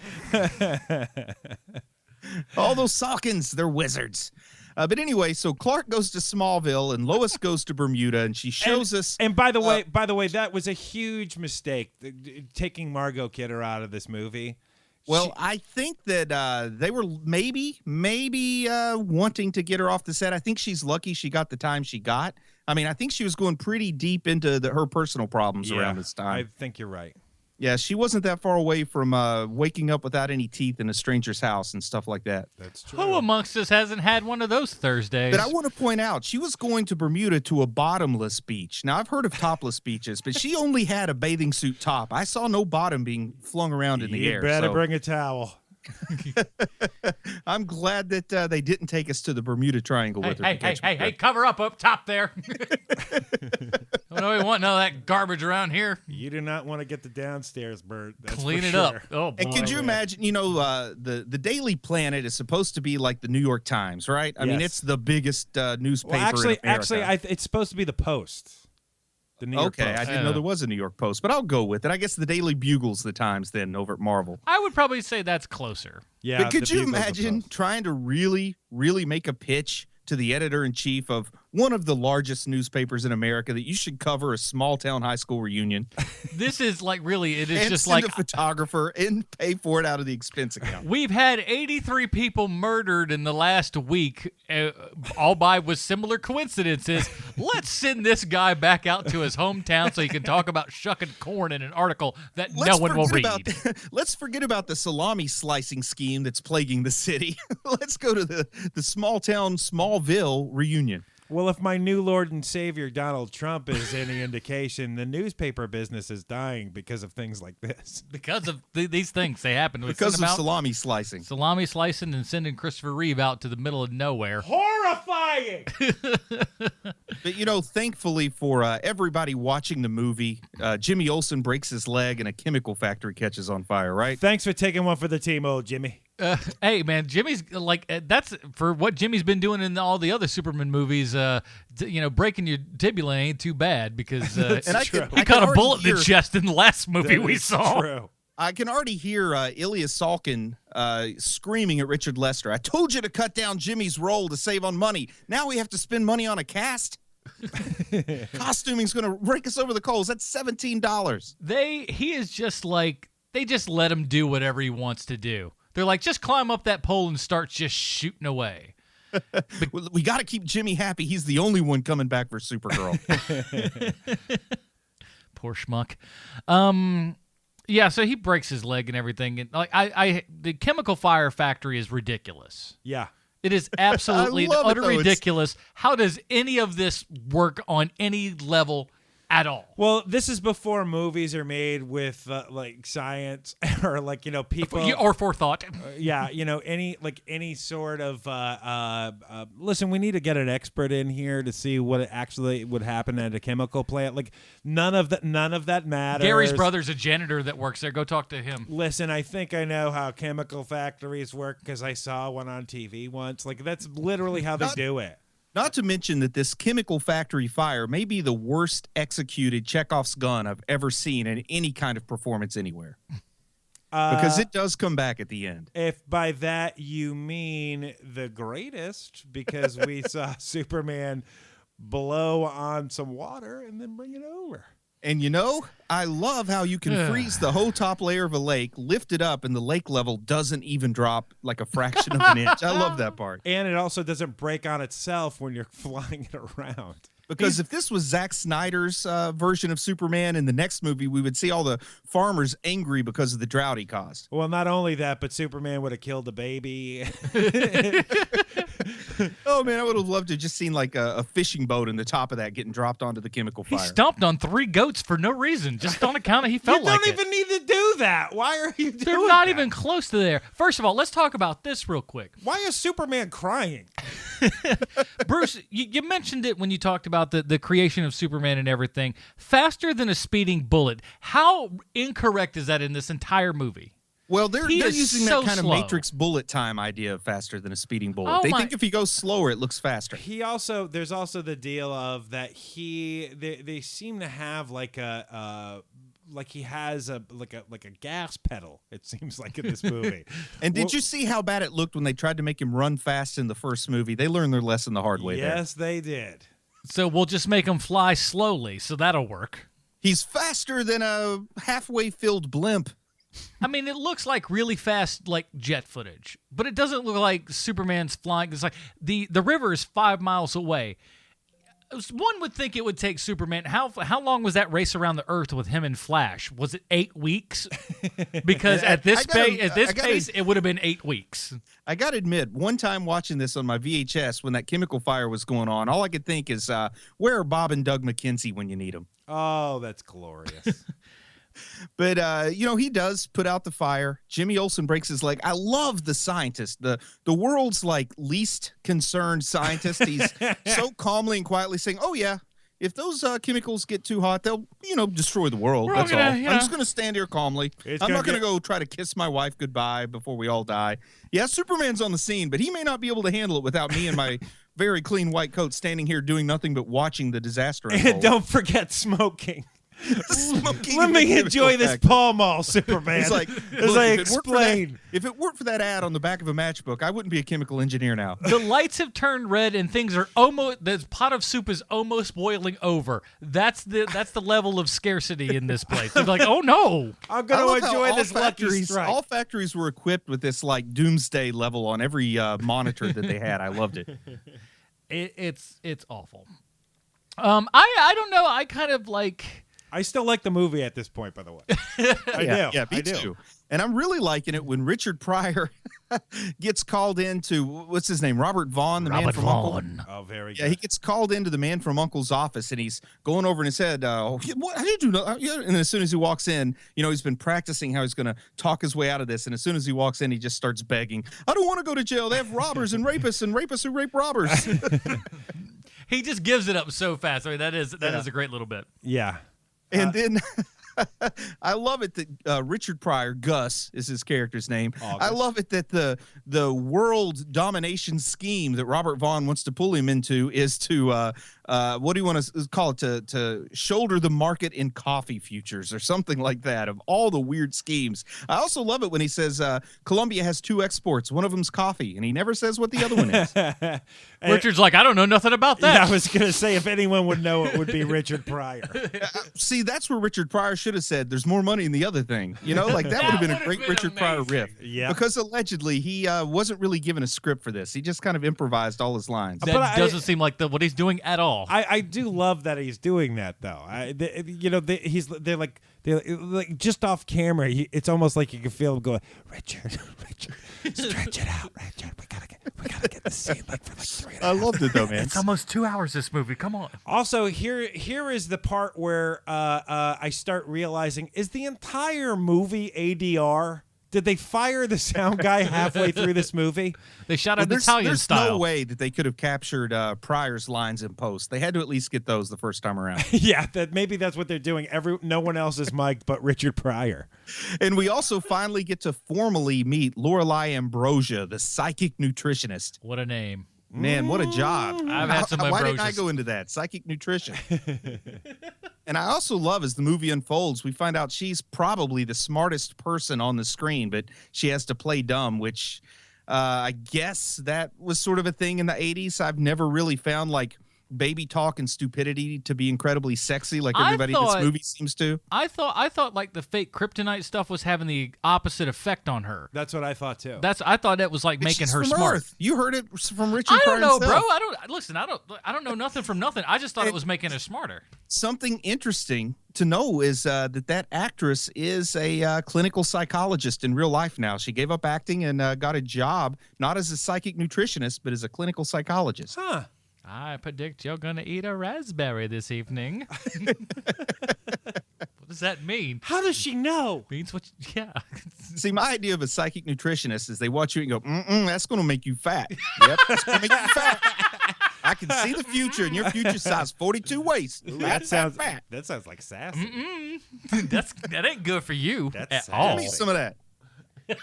All those Salkins, they're wizards. But anyway, so Clark goes to Smallville and Lois goes to Bermuda, and she shows us. And by the way, that was a huge mistake, taking Margot Kidder out of this movie. Well, I think that they were maybe wanting to get her off the set. I think she's lucky she got the time she got. I mean, I think she was going pretty deep into her personal problems around this time. I think you're right. Yeah, she wasn't that far away from waking up without any teeth in a stranger's house and stuff like that. That's true. Who amongst us hasn't had one of those Thursdays? But I want to point out, she was going to Bermuda to a bottomless beach. Now, I've heard of topless beaches, but she only had a bathing suit top. I saw no bottom being flung around in the air. You better so bring a towel. I'm glad that they didn't take us to the Bermuda Triangle with her. Hey, cover up top there. We want none of that garbage around here. You do not want to get the downstairs, Bert. That's Clean for it sure. up. Oh, boy. And could you imagine, the Daily Planet is supposed to be like the New York Times, right? I mean, Yes. it's the biggest newspaper Well, in America. actually, it's supposed to be the Post. The New York Okay, Post. I didn't know there was a New York Post, but I'll go with it. I guess the Daily Bugle's the Times then over at Marvel. I would probably say that's closer. Yeah, But could the you Bugle's the imagine Post. trying to really make a pitch to the editor-in-chief of one of the largest newspapers in America that you should cover a small-town high school reunion? This is like really, it is and just send like a photographer and pay for it out of the expense account. we've had 83 people murdered in the last week, all by with similar coincidences. Let's send this guy back out to his hometown so he can talk about shucking corn in an article that no one will read. Let's forget about the salami slicing scheme that's plaguing the city. Let's go to the small-town Smallville reunion. Well, if my new Lord and Savior Donald Trump is any indication, the newspaper business is dying because of things like this. Because of these things, they happen. Because of salami slicing. Salami slicing and sending Christopher Reeve out to the middle of nowhere. Horrifying! But, thankfully for everybody watching the movie, Jimmy Olsen breaks his leg and a chemical factory catches on fire, right? Thanks for taking one for the team, old Jimmy. Hey, man, Jimmy's that's for what Jimmy's been doing in all the other Superman movies. Breaking your tibula ain't too bad because he caught a bullet in the chest in the last movie we saw. True. I can already hear Ilya Salkin screaming at Richard Lester. I told you to cut down Jimmy's role to save on money. Now we have to spend money on a cast. Costuming's going to rake us over the coals. That's $17. He is just like, they just let him do whatever he wants to do. They're like, just climb up that pole and start just shooting away. We got to keep Jimmy happy. He's the only one coming back for Supergirl. Poor schmuck. Yeah, so he breaks his leg and everything. And the chemical fire factory is ridiculous. Yeah. It is absolutely utter ridiculous. How does any of this work on any level at all? Well, this is before movies are made with science or people or forethought. Any sort of listen, we need to get an expert in here to see what actually would happen at a chemical plant. Like none of that matters. Gary's brother's a janitor that works there. Go talk to him. Listen, I think I know how chemical factories work because I saw one on TV once. Like that's literally how they do it. Not to mention that this chemical factory fire may be the worst executed Chekhov's gun I've ever seen in any kind of performance anywhere. Because it does come back at the end. If by that you mean the greatest, because we saw Superman blow on some water and then bring it over. And I love how you can freeze the whole top layer of a lake, lift it up, and the lake level doesn't even drop like a fraction of an inch. I love that part. And it also doesn't break on itself when you're flying it around. Because if this was Zack Snyder's version of Superman in the next movie, we would see all the farmers angry because of the drought he caused. Well, not only that, but Superman would have killed the baby. Oh, man, I would have loved to have just seen like a fishing boat in the top of that getting dropped onto the chemical fire. He stomped on 3 goats for no reason, just on account of he felt like it. You don't even need to do that. Why are you doing that? They're not even close to there. First of all, let's talk about this real quick. Why is Superman crying? Bruce, you mentioned it when you talked about the creation of Superman and everything. Faster than a speeding bullet. How incorrect is that in this entire movie? Well, they're using that kind slow. of Matrix bullet time idea of faster than a speeding bullet. They think if he goes slower, it looks faster. There's also the deal of that they seem to have like he has a gas pedal. It seems like in this movie. And did you see how bad it looked when they tried to make him run fast in the first movie? They learned their lesson the hard way. Yes, they did. So we'll just make him fly slowly, so that'll work. He's faster than a halfway filled blimp. I mean, it looks like really fast, like jet footage, but it doesn't look like Superman's flying. It's like the river is 5 miles away. One would think it would take Superman. How long was that race around the Earth with him and Flash? Was it 8 weeks? Because at this pace, it would have been 8 weeks. I got to admit, one time watching this on my VHS when that chemical fire was going on, all I could think is, where are Bob and Doug McKenzie when you need them? Oh, that's glorious. But, he does put out the fire. Jimmy Olsen breaks his leg. I love the scientist, the world's least concerned scientist. He's so calmly and quietly saying, oh, yeah, if those chemicals get too hot, they'll, destroy the world. That's all. I'm just going to stand here calmly. I'm not going to go try to kiss my wife goodbye before we all die. Yeah, Superman's on the scene, but he may not be able to handle it without me and my very clean white coat standing here doing nothing but watching the disaster unfold. And don't forget smoking. Let me enjoy this Pall Mall, Superman. It's like, as I explain. If it weren't for that ad on the back of a matchbook, I wouldn't be a chemical engineer now. The lights have turned red and things are almost. The pot of soup is almost boiling over. That's the level of scarcity in this place. They're like, oh no, I'm going to enjoy this lucky strike. All factories were equipped with this doomsday level on every monitor that they had. I loved it. It's awful. I don't know. I kind of I still like the movie at this point, by the way. I do. Yeah, me I do. too. And I'm really liking it when Richard Pryor gets called into, what's his name? Robert Vaughn, the man from Uncle. Oh, very Yeah, good. he gets called into the man from Uncle's office, and he's going over in his head, what, how did you do? And as soon as he walks in, he's been practicing how he's going to talk his way out of this. And as soon as he walks in, he just starts begging, I don't want to go to jail. They have robbers and rapists who rape robbers. He just gives it up so fast. I mean, that is a great little bit. Yeah. And then I love it that Richard Pryor, Gus is his character's name. I love it that the world domination scheme that Robert Vaughn wants to pull him into is to what do you want to call it, to shoulder the market in coffee futures or something like that, of all the weird schemes. I also love it when he says Colombia has 2 exports. One of them's coffee, and he never says what the other one is. Richard's like, I don't know nothing about that. Yeah, I was going to say, if anyone would know, it would be Richard Pryor. See, that's where Richard Pryor should have said, there's more money in the other thing. Like that would have been a great Richard Pryor riff. Yeah. Because allegedly he wasn't really given a script for this. He just kind of improvised all his lines. That doesn't seem like what he's doing at all. I do love that he's doing that, though. They're like just off camera. It's almost like you can feel him going, Richard, stretch it out, Richard. We gotta get the scene like for like 3 I loved it though, man. It's almost 2 hours, this movie. Come on. Also, here is the part where I start realizing, is the entire movie ADR? Did they fire the sound guy halfway through this movie? They shot it there's Italian style. No way that they could have captured Pryor's lines in post. They had to at least get those the first time around. Yeah, maybe that's what they're doing. No one else is mic'd but Richard Pryor. And we also finally get to formally meet Lorelei Ambrosia, the psychic nutritionist. What a name. Man, what a job. I've had some Why didn't Ambrosias. I go into that? Psychic nutrition. And I also love, as the movie unfolds, we find out she's probably the smartest person on the screen, but she has to play dumb, which I guess that was sort of a thing in the 80s. I've never really found like baby talk and stupidity to be incredibly sexy like everybody in this movie seems to. I thought like the fake kryptonite stuff was having the opposite effect on her. That's what I thought too. I thought that was like But making she's her from smart. Earth. You heard it from Richard I Pryor don't know, bro. himself. I don't know nothing from nothing. I just thought it was making her smarter. Something interesting to know is that actress is a clinical psychologist in real life now. She gave up acting and got a job, not as a psychic nutritionist, but as a clinical psychologist. Huh. I predict you're going to eat a raspberry this evening. What does that mean? How does she know? Means what? Yeah. See, my idea of a psychic nutritionist is they watch you and go, that's going to make you fat. Yep, that's going to make you fat. I can see the future, and your future size 42 waist. That sounds fat. like sassy. That ain't good for you That's at all. Give me some of that.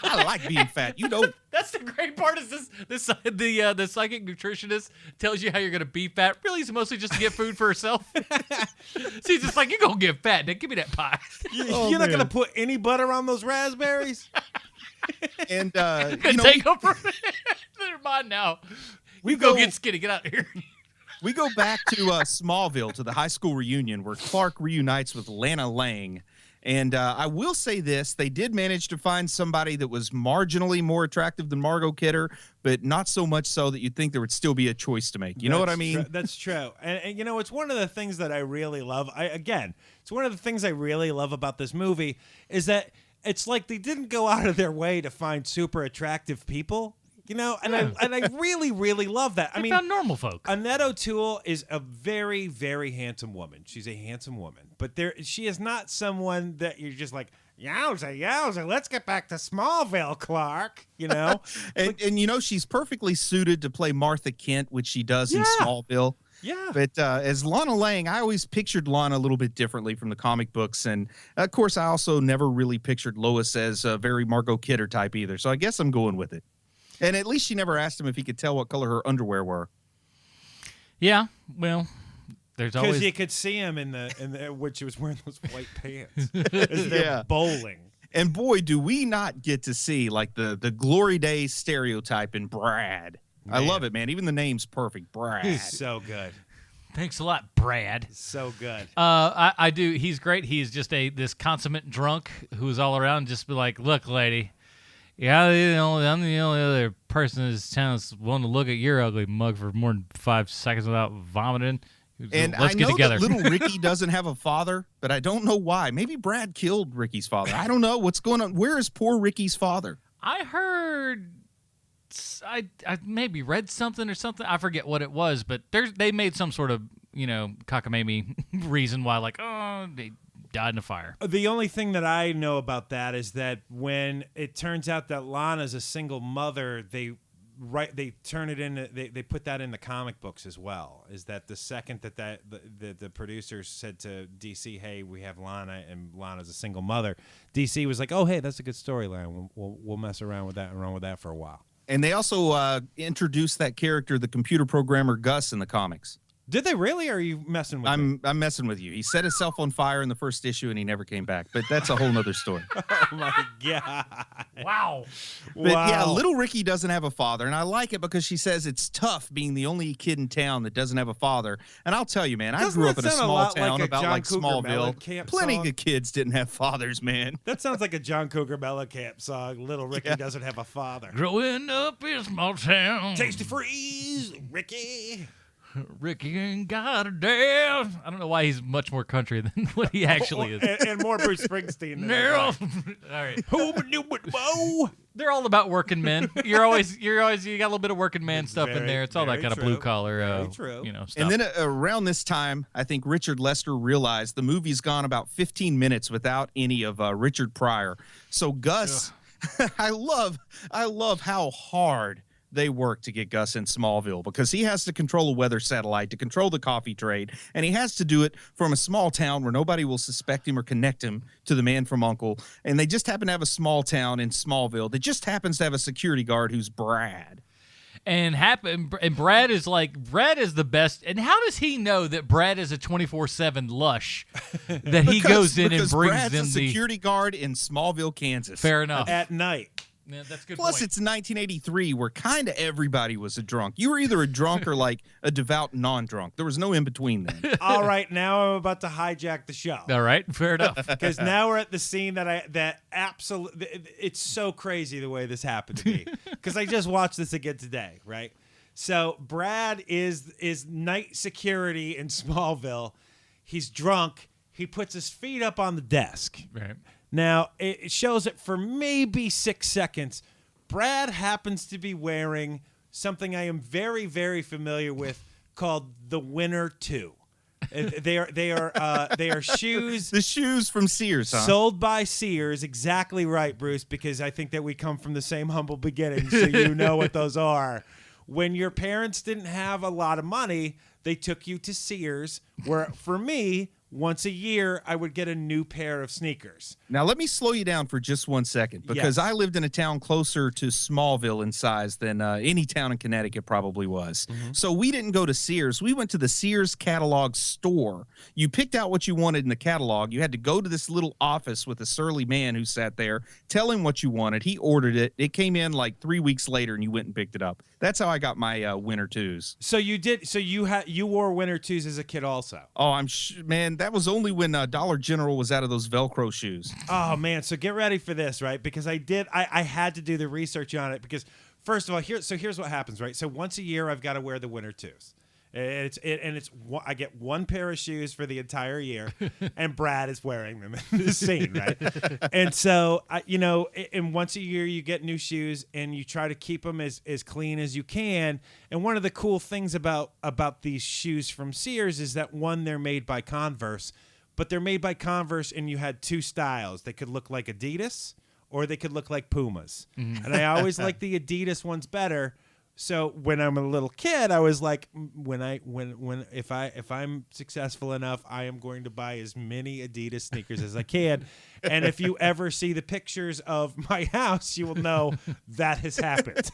I like being fat. You don't. That's the great part. Is the psychic nutritionist tells you how you're gonna be fat. Really, it's mostly just to get food for herself. She's just like, you're gonna get fat. Now give me that pie. You're not gonna put any butter on those raspberries. And Take them from me. They're mine now. We go get skinny. Get out of here. We go back to Smallville, to the high school reunion where Clark reunites with Lana Lang. And I will say this, they did manage to find somebody that was marginally more attractive than Margot Kidder, but not so much so that you'd think there would still be a choice to make. You know what I mean? That's true. And it's one of the things that I really love. It's one of the things I really love about this movie is that it's like they didn't go out of their way to find super attractive people. And I really, really love that. I found normal folk. Annette O'Toole is a very, very handsome woman. She's a handsome woman. But she is not someone that you're just like, yowza, let's get back to Smallville, Clark. and she's perfectly suited to play Martha Kent, which she does in Smallville. Yeah. But as Lana Lang, I always pictured Lana a little bit differently from the comic books. And, of course, I also never really pictured Lois as a very Margot Kidder type either. So I guess I'm going with it. And at least she never asked him if he could tell what color her underwear were. Yeah, well, there's always... Because you could see him in the when she was wearing those white pants. As they're bowling. And boy, do we not get to see like the Glory Days stereotype in Brad. Man. I love it, man. Even the name's perfect, Brad. He's so good. Thanks a lot, Brad. So good. I do. He's great. He's just this consummate drunk who's all around. Just be like, look, lady. Yeah, I'm the only other person in this town that's willing to look at your ugly mug for more than 5 seconds without vomiting. And Let's I get know together. that little Ricky doesn't have a father, but I don't know why. Maybe Brad killed Ricky's father. I don't know what's going on. Where is poor Ricky's father? I heard, I maybe read something or something. I forget what it was, but they made some sort of, cockamamie reason why, like, oh, they died in a fire. The only thing that I know about that is that when it turns out that Lana's a single mother, they turn it in. They put that in the comic books as well. Is that the second that the producers said to DC, "Hey, we have Lana, and Lana's a single mother," DC was like, "Oh, hey, that's a good storyline. We'll mess around with that and run with that for a while." And they also introduced that character, the computer programmer Gus, in the comics. Did they really? Or are you messing with me? I'm messing with you. He set himself on fire in the first issue, and he never came back. But that's a whole nother story. Oh my god! Wow. But yeah, little Ricky doesn't have a father, and I like it because she says it's tough being the only kid in town that doesn't have a father. And I'll tell you, man, I grew up in a small town about like Smallville. Plenty of kids didn't have fathers, man. That sounds like a John Cougar Mellencamp song. Little Ricky doesn't have a father. Growing up in a small town. Tasty freeze, Ricky. Ricky ain't got a dad. I don't know why he's much more country than what he actually is. And more Bruce Springsteen. No. All right. They're all about working men. You got a little bit of working man stuff in there. It's all that kind of blue collar, stuff. And then around this time, I think Richard Lester realized the movie's gone about 15 minutes without any of Richard Pryor. So Gus, I love how hard they work to get Gus in Smallville because he has to control a weather satellite, to control the coffee trade, and he has to do it from a small town where nobody will suspect him or connect him to the man from U.N.C.L.E. And they just happen to have a small town in Smallville that just happens to have a security guard who's Brad. And Brad is the best. And how does he know that Brad is a 24/7 lush that he goes in and brings Brad's in a security guard in Smallville, Kansas. Fair enough. At night. Yeah, that's a good Plus, point. it's 1983 where kind of everybody was a drunk. You were either a drunk or like a devout non-drunk. There was no in between then. All right, now I'm about to hijack the show. All right, fair enough. Because now we're at the scene that absolutely, it's so crazy the way this happened to me. Because I just watched this again today, right? So Brad is night security in Smallville. He's drunk. He puts his feet up on the desk. Right. Now, it shows it for maybe 6 seconds. Brad happens to be wearing something I am very, very familiar with called the Winner 2. They are shoes. The shoes from Sears, huh? Sold by Sears. Exactly right, Bruce, because I think that we come from the same humble beginnings, so you know what those are. When your parents didn't have a lot of money, they took you to Sears, where for me, once a year, I would get a new pair of sneakers. Now, let me slow you down for just 1 second, because I lived in a town closer to Smallville in size than any town in Connecticut probably was. Mm-hmm. So we didn't go to Sears. We went to the Sears catalog store. You picked out what you wanted in the catalog. You had to go to this little office with a surly man who sat there, tell him what you wanted. He ordered it. It came in like 3 weeks later, and you went and picked it up. That's how I got my Winter 2s. So you did. So you wore Winter 2s as a kid also. Oh, man, that was only when Dollar General was out of those Velcro shoes. Oh man, so get ready for this, right? Because I had to do the research on it because first of all, here's what happens, right? So once a year I've got to wear the Winter 2s. I get one pair of shoes for the entire year, and Brad is wearing them in the scene, right? And so, and once a year you get new shoes, and you try to keep them as clean as you can. And one of the cool things about these shoes from Sears is that one, they're made by Converse, but they're made by Converse, and you had two styles. They could look like Adidas, or they could look like Pumas, and I always like the Adidas ones better. So when I'm a little kid, I was like, if I'm successful enough, I am going to buy as many Adidas sneakers as I can. And if you ever see the pictures of my house, you will know that has happened.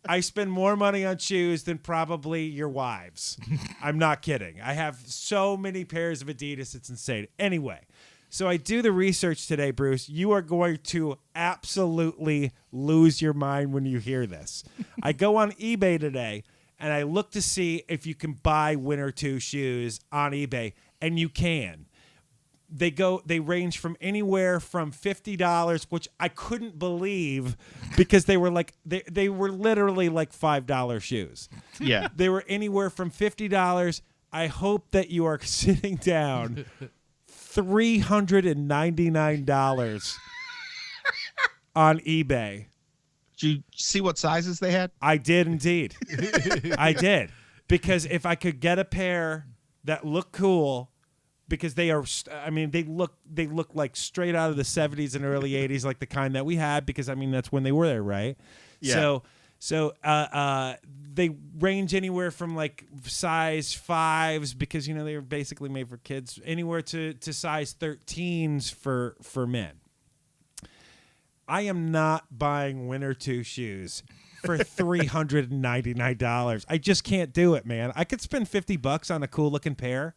I spend more money on shoes than probably your wives. I'm not kidding. I have so many pairs of Adidas, it's insane. Anyway. So I do the research today, Bruce. You are going to absolutely lose your mind when you hear this. I go on eBay today, and I look to see if you can buy Winter 2 shoes on eBay, and you can. They range from anywhere from $50, which I couldn't believe because they were they were literally like $5 shoes. Yeah. They were anywhere from $50 I hope that you are sitting down $399 on eBay. Did you see what sizes they had? I did indeed. I did. Because if I could get a pair that look cool, because they are, I mean, they look like straight out of the 70s and early 80s, like the kind that we had, because I mean, that's when they were there, right? Yeah. So they range anywhere from like size 5s, because you know they were basically made for kids, anywhere to size 13s for men. I am not buying Winter 2 shoes for $399. I just can't do it, man. I could spend $50 on a cool looking pair.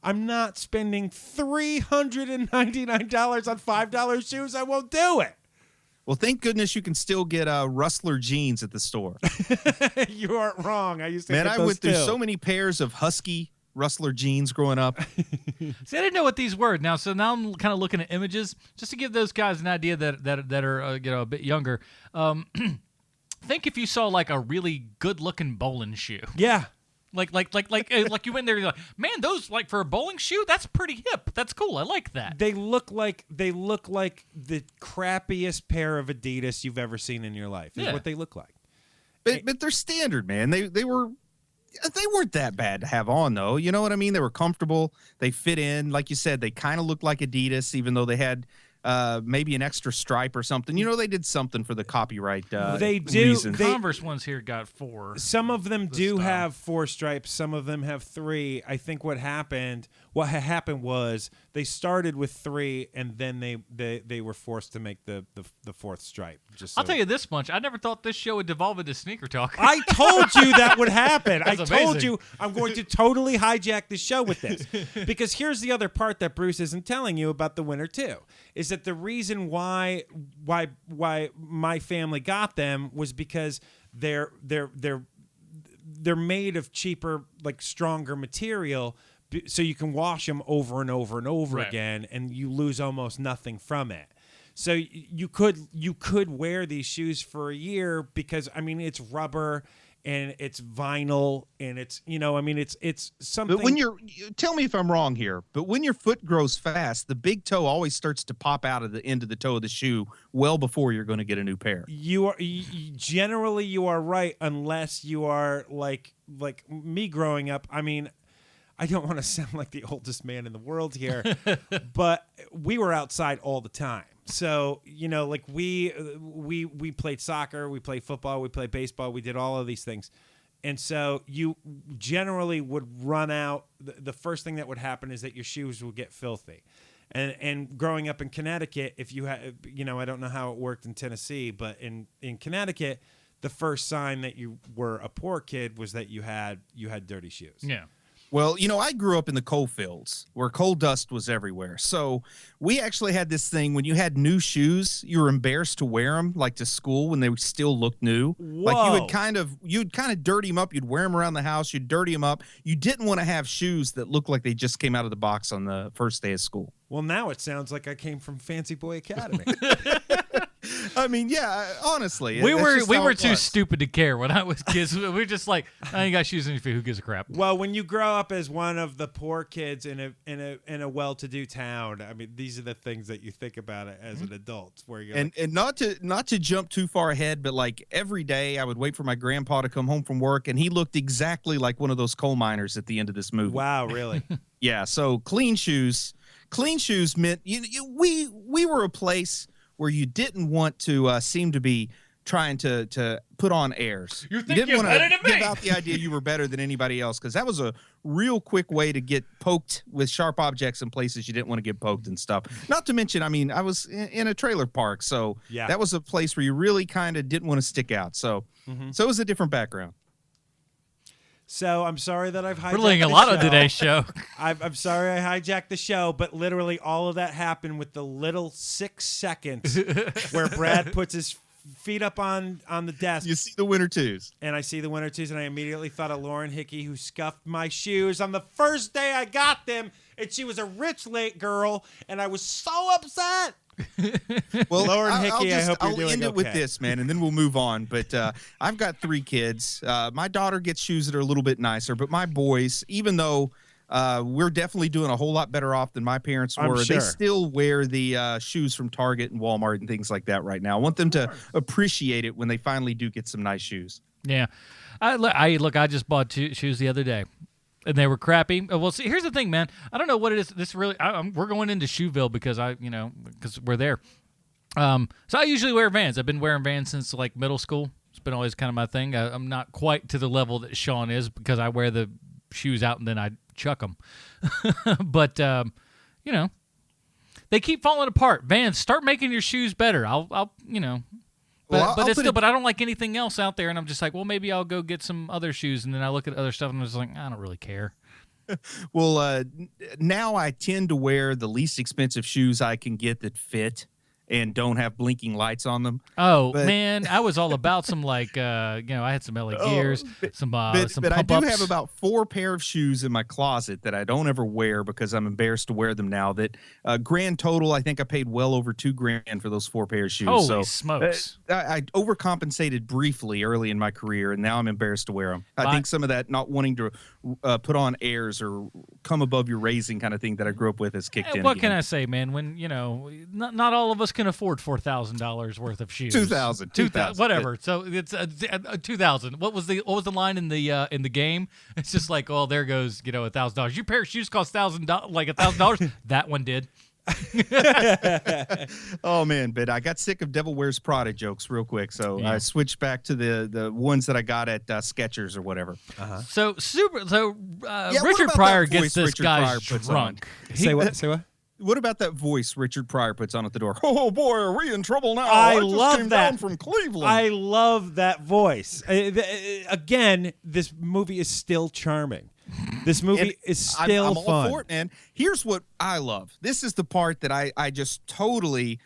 I'm not spending $399 on $5 shoes. I won't do it. Well, thank goodness you can still get Rustler jeans at the store. You aren't wrong. I used to. Man, get I those went through too. so many pairs of Husky Rustler jeans growing up. See, I didn't know what these were. Now I'm kind of looking at images just to give those guys an idea that are a bit younger. Think if you saw like a really good looking bowling shoe. Yeah. Like you went there, you're like, man, those like for a bowling shoe, that's pretty hip. That's cool. I like that. They look like the crappiest pair of Adidas you've ever seen in your life. Is Yeah. what they look like. But they're standard, man. They weren't that bad to have on, though. You know what I mean? They were comfortable. They fit in. Like you said, they kind of looked like Adidas, even though they had maybe an extra stripe or something. You know, they did something for the copyright They do. reasons. Converse ones here got 4. Some of them do style. have 4 stripes. Some of them have 3. I think what happened was they started with 3, and then they were forced to make the 4th stripe. I'll tell you this much: I never thought this show would devolve into sneaker talk. I told you that would happen. I That's told amazing. you I'm going to totally hijack the show with this. Because here's the other part that Bruce isn't telling you about the Winter 2, is that the reason why my family got them was because they're made of cheaper, like stronger material, so you can wash them over and over and over Right. again, and you lose almost nothing from it. So you could wear these shoes for a year, because I mean it's rubber and it's vinyl and it's it's something. But when tell me if I'm wrong here, but when your foot grows fast, the big toe always starts to pop out of the end of the toe of the shoe well before you're going to get a new pair. Generally you are right, unless you are like me growing up. I mean, I don't want to sound like the oldest man in the world here, but we were outside all the time. So, you know, like we played soccer, we played football, we played baseball, we did all of these things. And so you generally would run out. The first thing that would happen is that your shoes would get filthy. And growing up in Connecticut, if you had, I don't know how it worked in Tennessee, but in Connecticut, the first sign that you were a poor kid was that you had dirty shoes. Yeah. Well, I grew up in the coal fields where coal dust was everywhere. So we actually had this thing when you had new shoes, you were embarrassed to wear them like to school when they still looked new. Whoa. Like you'd kind of dirty them up. You'd wear them around the house. You'd dirty them up. You didn't want to have shoes that looked like they just came out of the box on the first day of school. Well, now it sounds like I came from Fancy Boy Academy. I mean, yeah, honestly. We that's were just how it too was. stupid to care when I was kids. We were just like, I ain't got shoes on your feet. Who gives a crap? Well, when you grow up as one of the poor kids in a well-to-do town, I mean, these are the things that you think about it as an adult. Where you're And not to jump too far ahead, but like every day I would wait for my grandpa to come home from work, and he looked exactly like one of those coal miners at the end of this movie. wow, really? Yeah, so clean shoes meant we were a place where you didn't want to seem to be trying to put on airs. You think didn't you're want better to than me. give out the idea you were better than anybody else, because that was a real quick way to get poked with sharp objects in places you didn't want to get poked and stuff. Not to mention, I mean, I was in a trailer park, so Yeah. that was a place where you really kind of didn't want to stick out. So so it was a different background. So I'm sorry that I've hijacked We're learning a the lot show. on today's show. I'm sorry I hijacked the show, but literally all of that happened with the little 6 seconds where Brad puts his feet up on the desk. You see the Winter 2s. And I see the Winter 2s, and I immediately thought of Lauren Hickey, who scuffed my shoes on the first day I got them, and she was a rich late girl, and I was so upset. Well, Lauren Hickey, I hope you're I'll doing end it with okay. this, man, and then we'll move on. But I've got 3 kids. My daughter gets shoes that are a little bit nicer, but my boys, even though we're definitely doing a whole lot better off than my parents I'm were, sure. they still wear the shoes from Target and Walmart and things like that right now. I want them to appreciate it when they finally do get some nice shoes. Yeah. I just bought shoes the other day, and they were crappy. Well, see, here's the thing, man. I don't know what it is. This really, we're going into Shoeville because because we're there. So I usually wear Vans. I've been wearing Vans since like middle school. It's been always kind of my thing. I'm not quite to the level that Sean is because I wear the shoes out and then I chuck them. But they keep falling apart. Vans, start making your shoes better. But I don't like anything else out there, and I'm just like, well, maybe I'll go get some other shoes, and then I look at other stuff, and I'm just like, I don't really care. Well, now I tend to wear the least expensive shoes I can get that fit and don't have blinking lights on them. Oh, man, I was all about some, like, I had some LA Gears, some But I pump-ups. do have about 4 pair of shoes in my closet that I don't ever wear because I'm embarrassed to wear them now. That grand total, I think I paid well over $2,000 for those 4 pair of shoes. Holy smokes. I overcompensated briefly early in my career, and now I'm embarrassed to wear them. I think some of that not wanting to put on airs or come above your raising kind of thing that I grew up with has kicked in. What can I say, man? When, not all of us can afford $4,000 worth of shoes. 2,000, whatever. So it's 2,000. What was the line in the game? It's just like, oh, there goes $1,000. Your pair of shoes cost $1,000. That one did. Oh man, but I got sick of Devil Wears Prada jokes real quick, so Yeah. I switched back to the ones that I got at Skechers or whatever. So what Richard about Pryor that gets voice this Richard guy Pryor puts on? drunk. Say what? Say what? What about that voice Richard Pryor puts on at the door? Oh boy, are we in trouble now? I just love came that. down from Cleveland. I love that voice. Again, this movie is still charming. This movie is still I'm fun. all for it, man. Here's what I love. This is the part that I just totally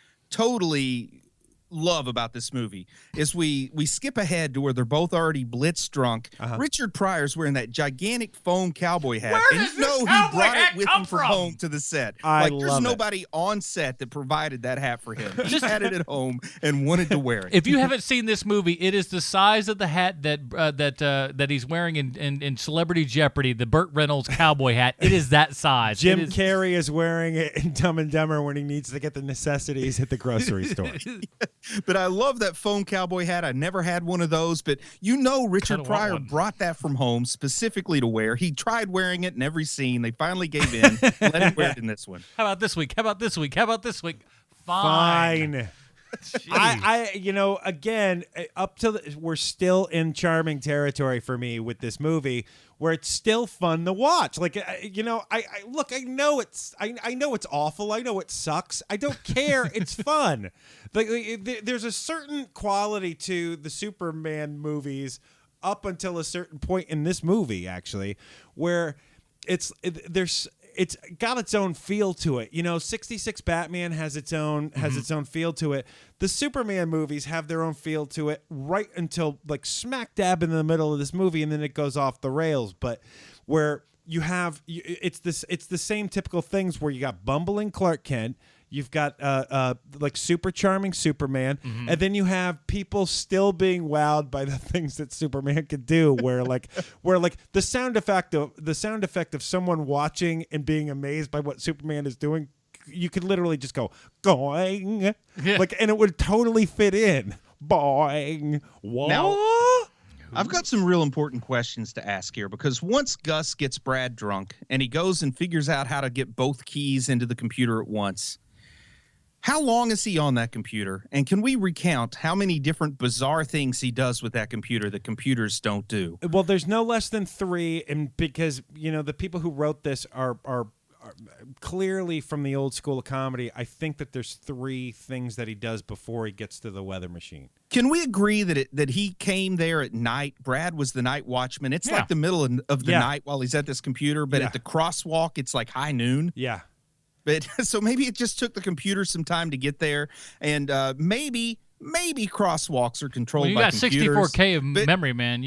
love about this movie is we skip ahead to where they're both already blitz drunk. Richard Pryor's wearing that gigantic foam cowboy hat. Where and does you know this he cowboy brought hat it with come him from from? home to the set. I there's love it. nobody on set that provided that hat for him. He just had it at home and wanted to wear it. If you haven't seen this movie, it is the size of the hat that he's wearing in Celebrity Jeopardy, the Burt Reynolds cowboy hat. It is that size. Jim It is- Carrey is wearing it in Dumb and Dumber when he needs to get the necessities at the grocery store. But I love that foam cowboy hat. I never had one of those, but Richard want Pryor one. brought that from home specifically to wear. He tried wearing it in every scene. They finally gave in. Let him wear it in this one. How about this week? How about this week? How about this week? Fine. Jeez. Again, we're still in charming territory for me with this movie, where it's still fun to watch. Like, I know it's awful. I know it sucks. I don't care. It's fun. There's a certain quality to the Superman movies up until a certain point in this movie, actually, where it's got its own feel to it. 66 Batman has its own feel to it. The Superman movies have their own feel to it right until like smack dab in the middle of this movie, and then it goes off the rails. But where it's the same typical things where you got bumbling Clark Kent, you've got like super charming Superman, and then you have people still being wowed by the things that Superman could do. Where the sound effect of someone watching and being amazed by what Superman is doing, you could literally just go going, and it would totally fit in. Boing. What? Now, I've got some real important questions to ask here, because once Gus gets Brad drunk and he goes and figures out how to get both keys into the computer at once, how long is he on that computer? And can we recount how many different bizarre things he does with that computer that computers don't do? Well, there's no less than 3, and because the people who wrote this are clearly from the old school of comedy. I think that there's 3 things that he does before he gets to the weather machine. Can we agree that he came there at night? Brad was the night watchman. It's like the middle of the night while he's at this computer, but at the crosswalk, it's like high noon. Yeah. But so maybe it just took the computer some time to get there, and maybe crosswalks are controlled Well, you by got computers. 64K of memory, man.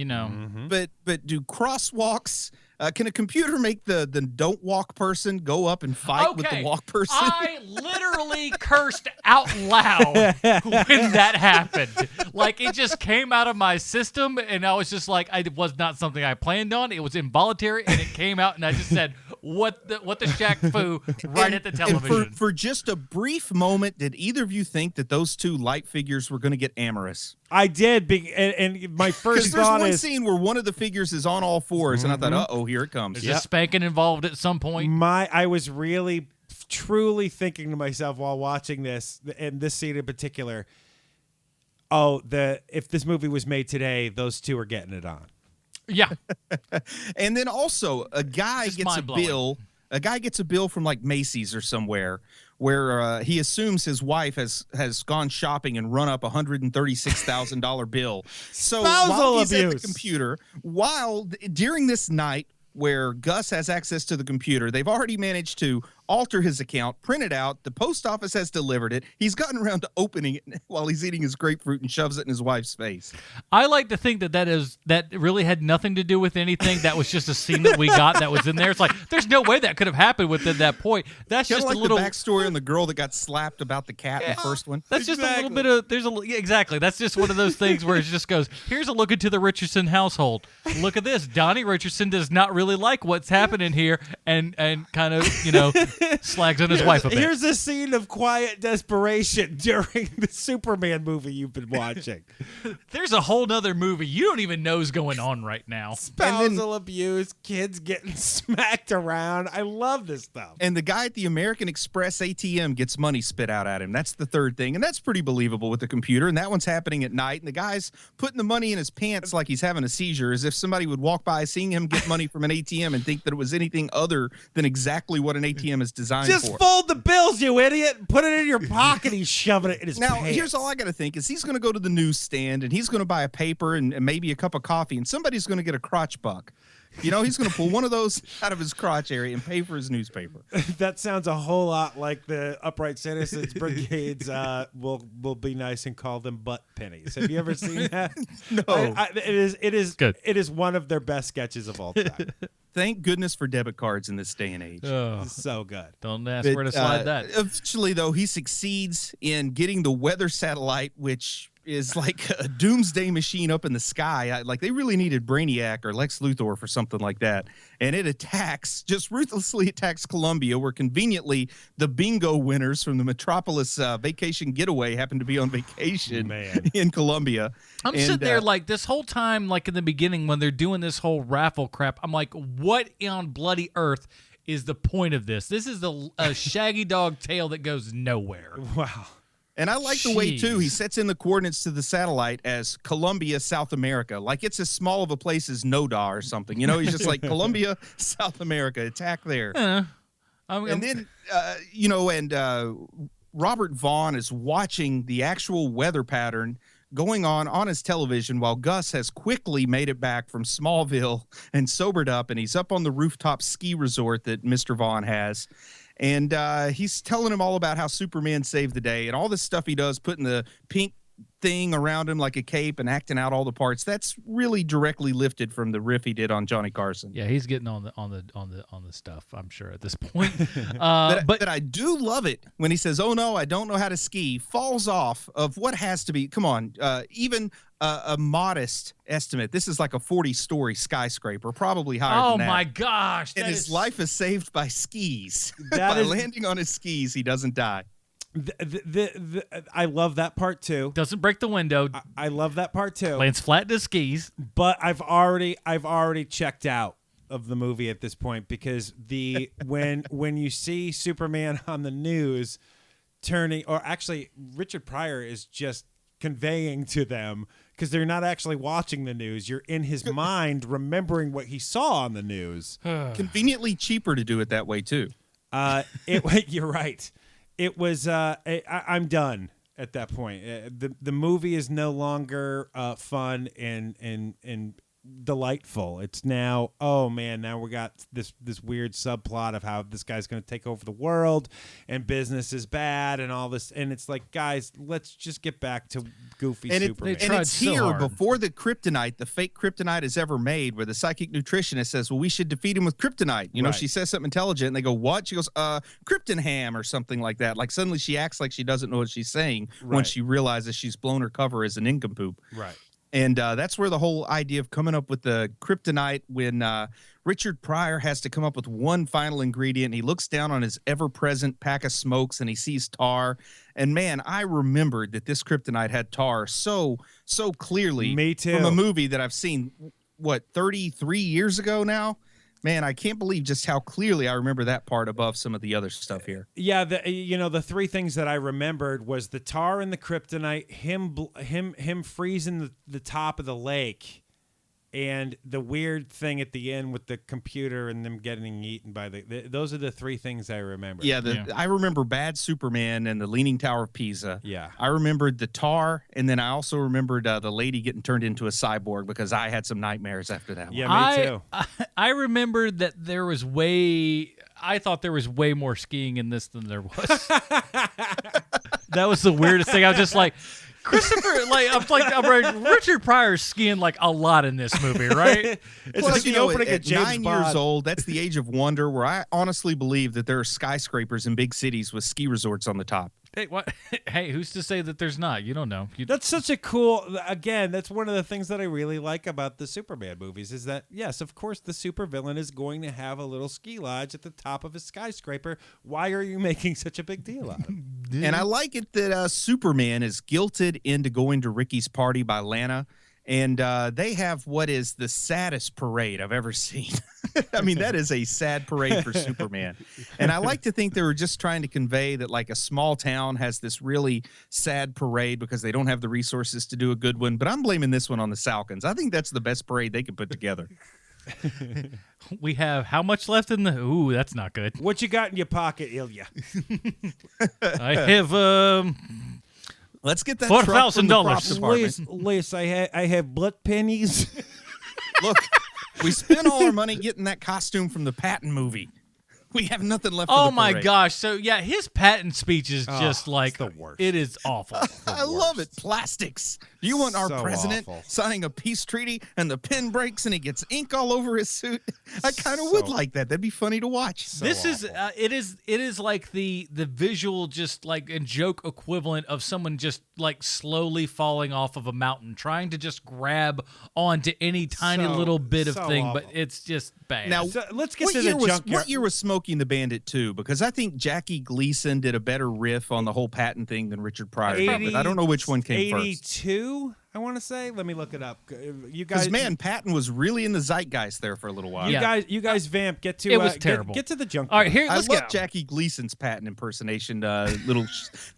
But do crosswalks Can a computer make the don't walk person go up and fight with the walk person? I literally cursed out loud when that happened. Like, it just came out of my system, and I was just like, it was not something I planned on. It was involuntary, and it came out, and I just said, what the Shaq Fu right at the television. And for just a brief moment, did either of you think that those two light figures were going to get amorous? I did, and my first thought there's is one scene where one of the figures is on all fours, and I thought, uh-oh, here it comes. Is spanking involved at some point? I was really, truly thinking to myself while watching this, and this scene in particular, if this movie was made today, those two are getting it on. Yeah. And then also, a guy gets a bill. A guy gets a bill from like Macy's or somewhere where he assumes his wife has gone shopping and run up a $136,000 bill. So while he's at the computer, during this night where Gus has access to the computer, they've already managed to alter his account, print it out. The post office has delivered it. He's gotten around to opening it while he's eating his grapefruit and shoves it in his wife's face. I like to think that really had nothing to do with anything. That was just a scene that we got that was in there. It's like, there's no way that could have happened within that point. That's just like a little the backstory on the girl that got slapped about the cat in the first one. That's just a little bit of exactly. That's just one of those things where it just goes, here's a look into the Richardson household. Look at this. Donnie Richardson does not really like what's happening here, and kind of slags on his wife a bit. Here's a scene of quiet desperation during the Superman movie you've been watching. There's a whole nother movie you don't even know is going on right now. Spousal abuse, kids getting smacked around. I love this stuff. And the guy at the American Express ATM gets money spit out at him. That's the third thing, and that's pretty believable with the computer. And that one's happening at night, and the guy's putting the money in his pants like he's having a seizure, as if somebody would walk by seeing him get money from an ATM and think that it was anything other than exactly what an ATM is designed Just for. fold the bills, you idiot. Put it in your pocket. He's shoving it in his pants. Here's all I got to think is he's going to go to the newsstand and he's going to buy a paper and maybe a cup of coffee, and somebody's going to get a crotch buck. He's going to pull one of those out of his crotch area and pay for his newspaper. That sounds a whole lot like the Upright Citizens Brigades will be nice and call them butt pennies. Have you ever seen that? No. It is good. It is one of their best sketches of all time. Thank goodness for debit cards in this day and age. Oh, so good. Don't ask where to slide that. Eventually, though, he succeeds in getting the weather satellite, which is like a doomsday machine up in the sky. Like they really needed Brainiac or Lex Luthor for something like that. And it just ruthlessly attacks Columbia, where conveniently the bingo winners from the Metropolis vacation getaway happen to be on vacation in Columbia. I'm sitting there like this whole time, like in the beginning when they're doing this whole raffle crap, I'm like, what on bloody earth is the point of this? This is a Shaggy Dog tale that goes nowhere. Wow. And I like the way, too, he sets in the coordinates to the satellite as Columbia, South America. Like it's as small of a place as Noda or something. He's just like, Columbia, South America, attack there. And then, Robert Vaughn is watching the actual weather pattern going on his television while Gus has quickly made it back from Smallville and sobered up, and he's up on the rooftop ski resort that Mr. Vaughn has. And he's telling him all about how Superman saved the day and all this stuff he does, putting the pink thing around him like a cape and acting out all the parts. That's really directly lifted from the riff he did on Johnny Carson. Yeah, he's getting on the stuff, I'm sure, at this point. But I do love it when he says, "Oh no, I don't know how to ski." Falls off of what has to be. Come on, even a modest estimate. This is like a 40-story skyscraper, probably higher than that. Oh my gosh! And his life is saved by skis. Landing on his skis, he doesn't die. I love that part too. Doesn't break the window. I love that part too. Lands flat in his skis. But I've already checked out of the movie at this point, because when you see Superman on the news Richard Pryor is just conveying to them, because they're not actually watching the news. You're in his mind remembering what he saw on the news. Conveniently cheaper to do it that way too. You're right. It was. I'm done at that point. The movie is no longer fun and delightful. It's now, oh man, now we got this weird subplot of how this guy's going to take over the world and business is bad and all this. And it's like, guys, let's just get back to goofy Superman. And it's here before the kryptonite, the fake kryptonite is ever made, where the psychic nutritionist says, well, we should defeat him with kryptonite. You know, she says something intelligent and they go, what? She goes, krypton ham or something like that. Like suddenly she acts like she doesn't know what she's saying when she realizes she's blown her cover as an nincompoop. Right. And that's where the whole idea of coming up with the kryptonite, when Richard Pryor has to come up with one final ingredient. He looks down on his ever-present pack of smokes and he sees tar. And man, I remembered that this kryptonite had tar so clearly. Me too. From a movie that I've seen, 33 years ago now? Man, I can't believe just how clearly I remember that part above some of the other stuff here. Yeah, the three things that I remembered was the tar and the kryptonite, him freezing the top of the lake, and the weird thing at the end with the computer and them getting eaten by those are the three things I remember. Yeah, I remember Bad Superman and the Leaning Tower of Pisa. Yeah. I remembered the tar, and then I also remembered the lady getting turned into a cyborg because I had some nightmares after that one. Yeah, me too. I remembered that there was I thought there was way more skiing in this than there was. That was the weirdest thing. I was just like, Christopher, I'm Richard Pryor's skiing like a lot in this movie, right? It's Plus, like the opening at of James 9 Bond. years old, that's the age of wonder, where I honestly believe that there are skyscrapers in big cities with ski resorts on the top. Hey, what? Hey, who's to say that there's not? You don't know. That's such a cool. Again, that's one of the things that I really like about the Superman movies is that, yes, of course, the supervillain is going to have a little ski lodge at the top of a skyscraper. Why are you making such a big deal out of it? And I like it that Superman is guilted into going to Ricky's party by Lana. And they have what is the saddest parade I've ever seen. I mean, that is a sad parade for Superman. And I like to think they were just trying to convey that, like, a small town has this really sad parade because they don't have the resources to do a good one. But I'm blaming this one on the Salkins. I think that's the best parade they could put together. We have how much left in the... Ooh, that's not good. What you got in your pocket, Ilya? I have... Let's get that truck from the props $4,000. department. Liz, I have blood pennies. Look, we spent all our money getting that costume from the Patton movie. We have nothing left for Oh the my parade. gosh. So yeah, his patent speech is just like the worst. It is awful. I love it. Plastics. Do you want our So president awful. signing a peace treaty and the pen breaks and he gets ink all over his suit? I kind of would like that. That'd be funny to watch. This is it is like the visual just like and joke equivalent of someone just like slowly falling off of a mountain trying to just grab onto any tiny little bit of so thing, awful. but it's just bad. Now, So let's get what to year the was, junkyard. What year was Smokey and the Bandit 2? Because I think Jackie Gleason did a better riff on the whole Patton thing than Richard Pryor did, but I don't know which one came first. 82, I want to say. Let me look it up. You Because, guys, man, Patton was really in the zeitgeist there for a little while. you guys vamp. Get to It was get- terrible. Get to the junkyard. All right, here I let's love go. Jackie Gleason's Patton impersonation little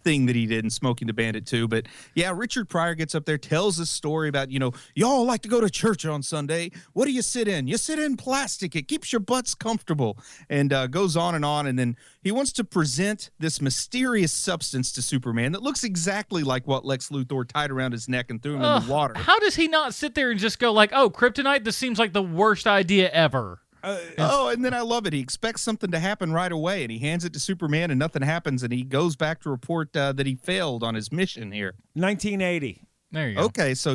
thing that he did in Smokey and the Bandit 2. But, yeah, Richard Pryor gets up there, tells a story about, y'all like to go to church on Sunday. What do you sit in? You sit in plastic. It keeps your butts comfortable. And goes on. And then he wants to present this mysterious substance to Superman that looks exactly like what Lex Luthor tied around his neck and threw him in the water. How does he not sit there and just go like, "Oh, kryptonite, this seems like the worst idea ever." And then I love it. He expects something to happen right away, and he hands it to Superman, and nothing happens, and he goes back to report that he failed on his mission here. 1980. There you go. Okay, so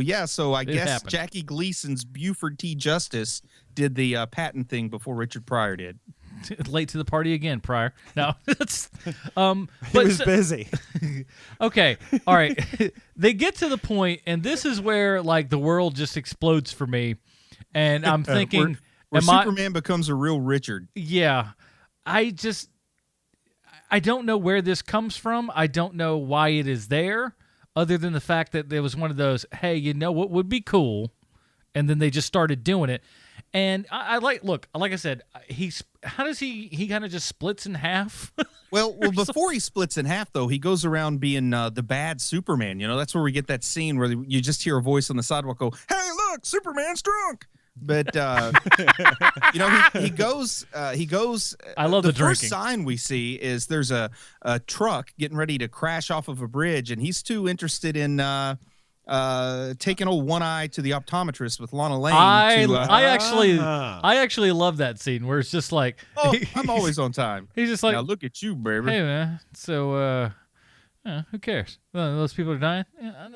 I guess happened. Jackie Gleason's Buford T. Justice did the Patton thing before Richard Pryor did. Late to the party again, Pryor. No, that's He but was busy. okay, all right. They get to the point, and this is where like the world just explodes for me, and I'm thinking, Where am I? Superman becomes a real Richard. Yeah, I don't know where this comes from. I don't know why it is there, other than the fact that there was one of those, hey, you know what would be cool, and then they just started doing it. And I like I said, how does he kind of just splits in half? Well, before he splits in half, though, he goes around being the bad Superman. That's where we get that scene where you just hear a voice on the sidewalk go, "Hey, look, Superman's drunk." But he goes. I love the the first drinking. sign we see is there's a truck getting ready to crash off of a bridge, and he's too interested in taking old One Eye to the optometrist with Lana Lane. I actually love that scene where it's just like, I'm always on time. He's just like, now look at you, baby. hey man, so who cares? Those people are dying.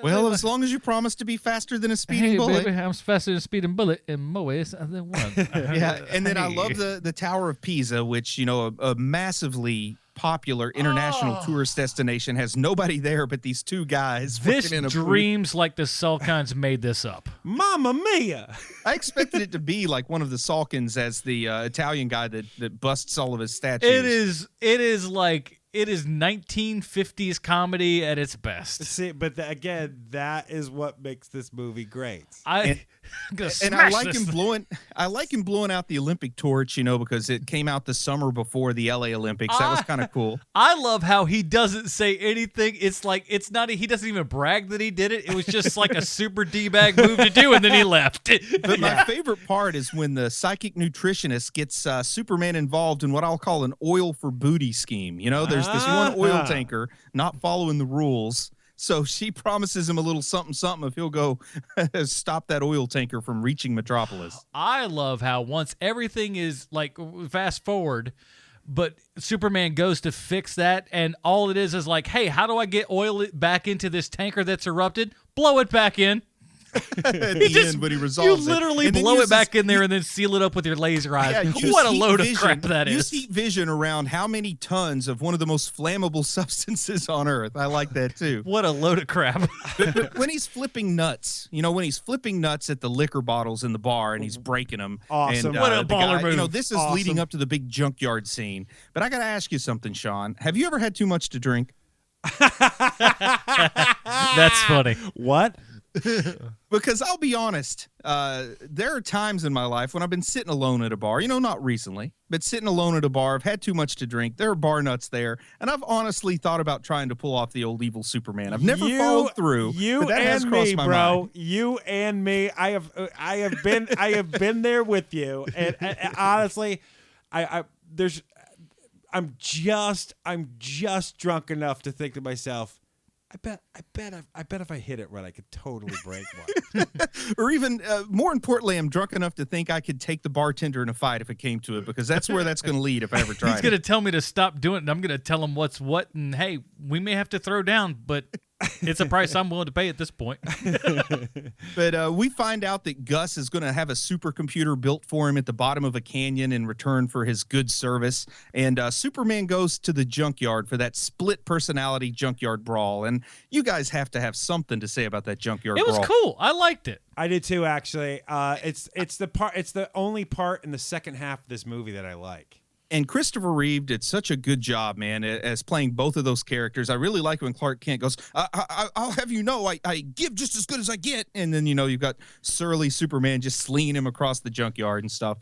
Well, as long as you promise to be faster than a speeding bullet. Baby, I'm faster than a speeding bullet in more ways than one. Yeah, and then I love the Tower of Pisa, which, a massively popular international tourist destination, has nobody there but these two guys. This in a dreams like the Salkinds made this up. Mamma mia! I expected it to be like one of the Salkins as the Italian guy that busts all of his statues. It is 1950s comedy at its best. See, but again, that is what makes this movie great. And I like him blowing out the Olympic torch, because it came out the summer before the LA Olympics. That was kind of cool. I love how he doesn't say anything. It's like he doesn't even brag that he did it. It was just like a super D-bag move to do, and then he left. But my favorite part is when the psychic nutritionist gets Superman involved in what I'll call an oil for booty scheme. There's this one oil tanker not following the rules. So she promises him a little something if he'll go stop that oil tanker from reaching Metropolis. I love how once everything is like fast forward, but Superman goes to fix that, and all it is like, hey, how do I get oil back into this tanker that's erupted? Blow it back in. At the end, but he resolves it. You literally blow it back in there and then seal it up with your laser eyes. Yeah, what a load of crap that is. Use heat vision around how many tons of one of the most flammable substances on Earth. I like that, too. What a load of crap. but when he's flipping nuts, when he's flipping nuts at the liquor bottles in the bar and he's breaking them. Awesome. And, what a baller move. This is leading up to the big junkyard scene. But I got to ask you something, Sean. Have you ever had too much to drink? That's funny. What? Because I'll be honest, there are times in my life when I've been sitting alone at a bar, not recently, but sitting alone at a bar, I've had too much to drink, there are bar nuts there, and I've honestly thought about trying to pull off the old evil Superman. I've never followed through, but that has crossed my mind. You and me, I have been there with you, and honestly, I'm just drunk enough to think to myself, I bet if I hit it right, I could totally break one. Or even more importantly, I'm drunk enough to think I could take the bartender in a fight if it came to it, because that's where that's going to lead if I ever try. He's going to tell me to stop doing it, and I'm going to tell him what's what, and hey, we may have to throw down, but it's a price I'm willing to pay at this point. But we find out that Gus is going to have a supercomputer built for him at the bottom of a canyon in return for his good service. And Superman goes to the junkyard for that split personality junkyard brawl. And you guys have to have something to say about that junkyard brawl. It was cool. I liked it. I did too, actually. It's the only part in the second half of this movie that I like. And Christopher Reeve did such a good job, man, as playing both of those characters. I really like when Clark Kent goes, I'll have you know, I give just as good as I get. And then, you've got surly Superman just slinging him across the junkyard and stuff.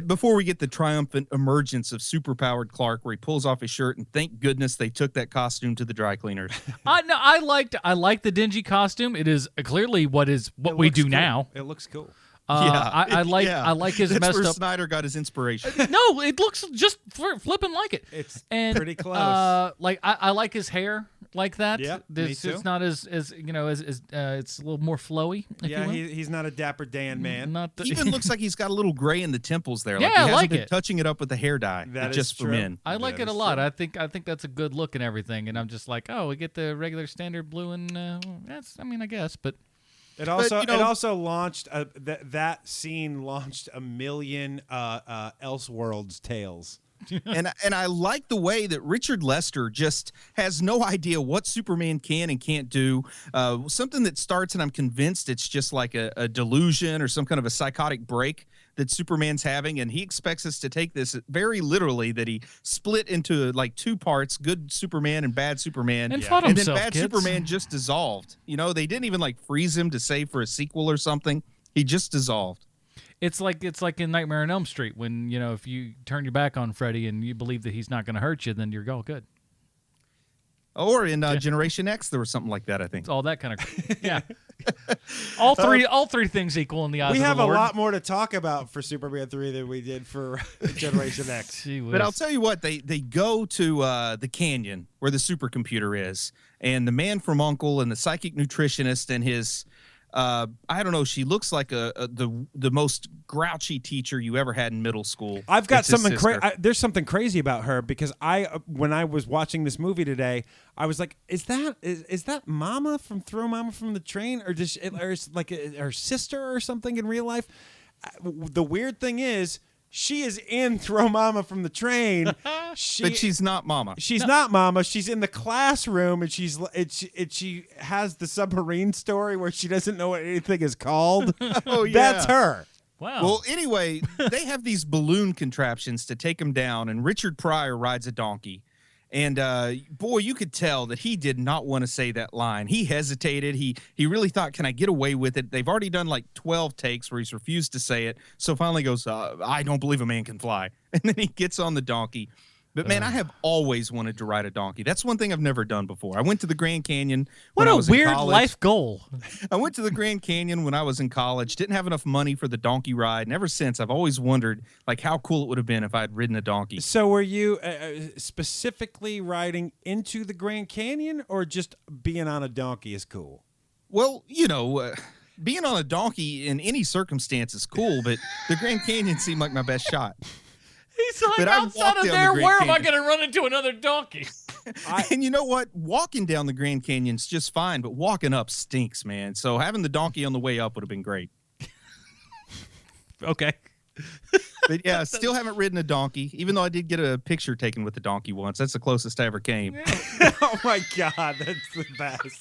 Before we get the triumphant emergence of superpowered Clark, where he pulls off his shirt, and thank goodness they took that costume to the dry cleaners. I liked the dingy costume. It is clearly what we do cool. now. It looks cool. I like his That's messed where up. Snyder got his inspiration. No, it looks just flipping like it. It's pretty close. I like his hair like that. Yeah, me too. It's not as it's a little more flowy. He's not a Dapper Dan man. He even looks like he's got a little gray in the temples there. Yeah, like he I like been it. Touching it up with the hair dye. That just is for true. men. I like it a lot. I think that's a good look and everything. And I'm just like, oh, we get the regular standard blue and that's. I mean, I guess, but. It also launched that scene launched a million Elseworlds tales. and I like the way that Richard Lester just has no idea what Superman can and can't do. Something that starts, and I'm convinced it's just like a delusion or some kind of a psychotic break that Superman's having, and he expects us to take this very literally, that he split into like two parts, good Superman and bad Superman, and fought himself, then bad kids. Superman just dissolved. They didn't even like freeze him to save for a sequel or something. He just dissolved. It's like in Nightmare on Elm Street when, if you turn your back on Freddy and you believe that he's not going to hurt you, then you're all good. Or in Generation X, there was something like that, I think. It's all that kind of yeah. All three things equal in the eyes We of have the a Lord. lot more to talk about for Superman 3 than we did for Generation X. Gee whiz. But I'll tell you what, they go to the canyon where the supercomputer is, and the man from U.N.C.L.E. and the psychic nutritionist and his, I don't know, she looks like the most grouchy teacher you ever had in middle school. I've got It's his something sister. there's something crazy about her because when I was watching this movie today, I was like, is that Mama from Throw Mama from the Train, or is like her sister or something in real life? The weird thing is, she is in Throw Mama from the Train. But she's not Mama. She's not Mama. She's in the classroom, and she has the submarine story where she doesn't know what anything is called. Oh, yeah. That's her. Wow. Well, anyway, they have these balloon contraptions to take them down, and Richard Pryor rides a donkey. And boy, you could tell that he did not want to say that line. He hesitated. He really thought, can I get away with it? They've already done like 12 takes where he's refused to say it. So finally goes, I don't believe a man can fly. And then he gets on the donkey. But man, I have always wanted to ride a donkey. That's one thing I've never done before. I went to the Grand Canyon what when I a was in weird college. life goal. I went to the Grand Canyon when I was in college. Didn't have enough money for the donkey ride. And ever since, I've always wondered like how cool it would have been if I had ridden a donkey. So were you specifically riding into the Grand Canyon, or just being on a donkey is cool? Well, you know, being on a donkey in any circumstance is cool, but the Grand Canyon seemed like my best shot. He's like, But I outside walked of down there, the Grand where am I Canyon. going to run into another donkey? And you know what? Walking down the Grand Canyon's just fine, but walking up stinks, man. So having the donkey on the way up would have been great. Okay. But yeah, still haven't ridden a donkey, even though I did get a picture taken with the donkey once. That's the closest I ever came. Oh my God, that's the best.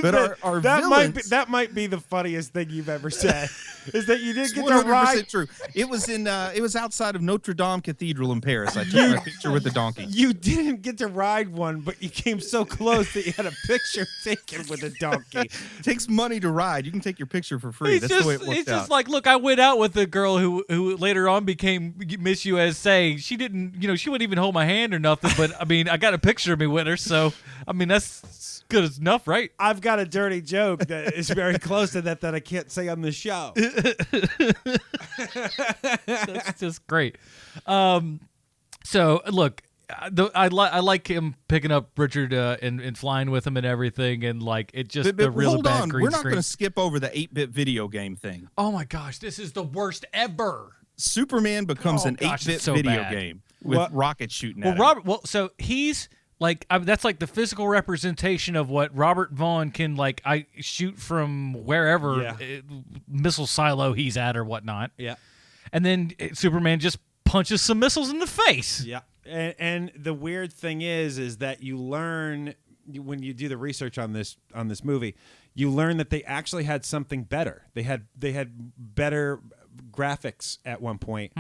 But our that villains, might be the funniest thing you've ever said. Is that you didn't it's get to 100% ride? true. It was outside of Notre Dame Cathedral in Paris. I took my picture with the donkey. You didn't get to ride one, but you came so close that you had a picture taken with a donkey. It takes money to ride. You can take your picture for free. That's the way it works He's out. just like, look, I went out with a girl who later on became Miss USA. She didn't, she wouldn't even hold my hand or nothing. But I mean, I got a picture of me with her, so I mean that's good enough, right? I've got a dirty joke that is very close to that I can't say on the show. That's just great. So look, I like him picking up Richard and flying with him and everything, and like it just But the really hold bad on, green we're not screen. going to skip over the 8-bit video game thing. Oh my gosh, this is the worst ever. Superman becomes Oh an gosh, 8-bit it's so video bad. game with What? rockets shooting Well, at him. Robert. Well, so he's like that's like the physical representation of what Robert Vaughn can like shoot from wherever missile silo he's at or whatnot. Yeah. And then Superman just punches some missiles in the face. Yeah. And the weird thing is that you learn when you do the research on this movie, you learn that they actually had something better. They had better graphics at one point.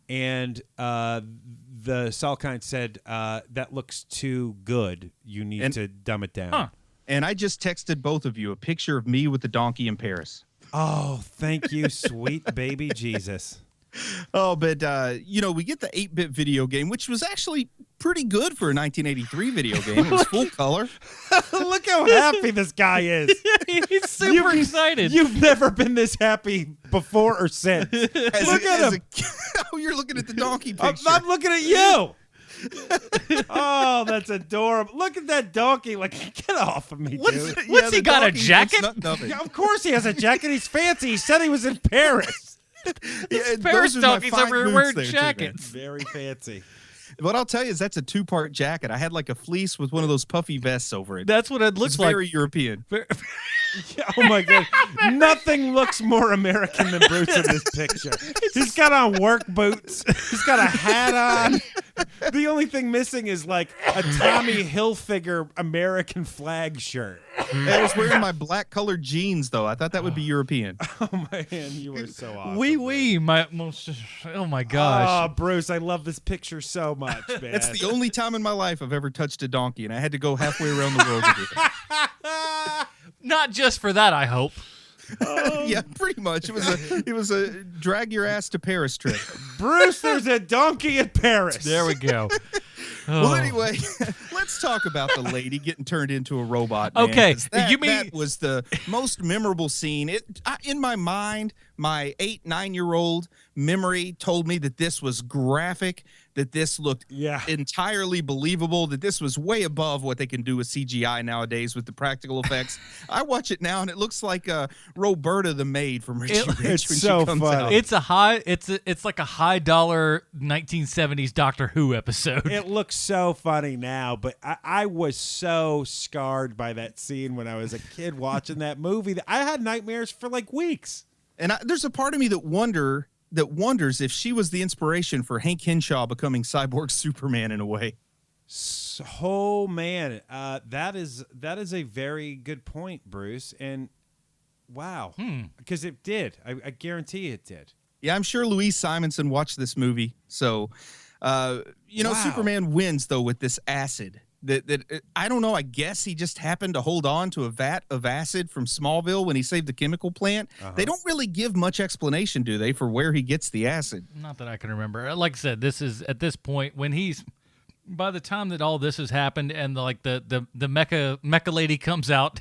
And the Salkind said that looks too good. You need to dumb it down. Huh. And I just texted both of you a picture of me with the donkey in Paris. Oh, thank you, sweet baby Jesus. Oh, but, we get the 8-bit video game, which was actually pretty good for a 1983 video game. It was full color. Look how happy this guy is. He's super excited. You've never been this happy before or since. Look at him. Oh, you're looking at the donkey I'm picture. looking at you. Oh, that's adorable. Look at that donkey. Like, get off of me, dude. What's he the got, a donkey jacket? looks nothing. Yeah, of course he has a jacket. He's fancy. He said he was in Paris. Yeah, Paris those are my donkeys 5 over here moods wearing there, too, man. jackets. Very fancy. What I'll tell you is that's a 2-part jacket. I had like a fleece with one of those puffy vests over it. That's what it looks It's like. very European. Oh my God! Nothing looks more American than Bruce in this picture. He's got on work boots. He's got a hat on. The only thing missing is like a Tommy Hilfiger American flag shirt. I was wearing my black colored jeans though. I thought that would be European. Oh man, you were so awesome. Wee, my most. Oh my gosh. Oh, Bruce, I love this picture so much, man. That's the only time in my life I've ever touched a donkey, and I had to go halfway around the world to do it. Not just for that, I hope. Yeah, pretty much. It was a drag your ass to Paris trip. Bruce, there's a donkey in Paris. There we go. Well, anyway, let's talk about the lady getting turned into a robot. Man, Okay, 'cause that, you mean- that was the most memorable scene. In my mind, my 8-9-year-old memory told me that this was graphic, that this looked entirely believable, that this was way above what they can do with CGI nowadays with the practical effects. I watch it now and it looks like Roberta the maid from Richie Rich when so she comes funny. out. It's like a high dollar 1970s Doctor Who episode. It looks so funny now, but I was so scarred by that scene when I was a kid watching that movie that I had nightmares for like weeks. And there's a part of me that wonders if she was the inspiration for Hank Henshaw becoming Cyborg Superman in a way. Oh man, that is a very good point, Bruce. And wow, because it did. I guarantee it did. Yeah, I'm sure Louise Simonson watched this movie. So, Wow. Superman wins though with this acid. That I don't know. I guess he just happened to hold on to a vat of acid from Smallville when he saved the chemical plant. They don't really give much explanation, do they, for where he gets the acid? Not that I can remember. Like I said, this is at this point when he's. By the time that all this has happened and the mecha lady comes out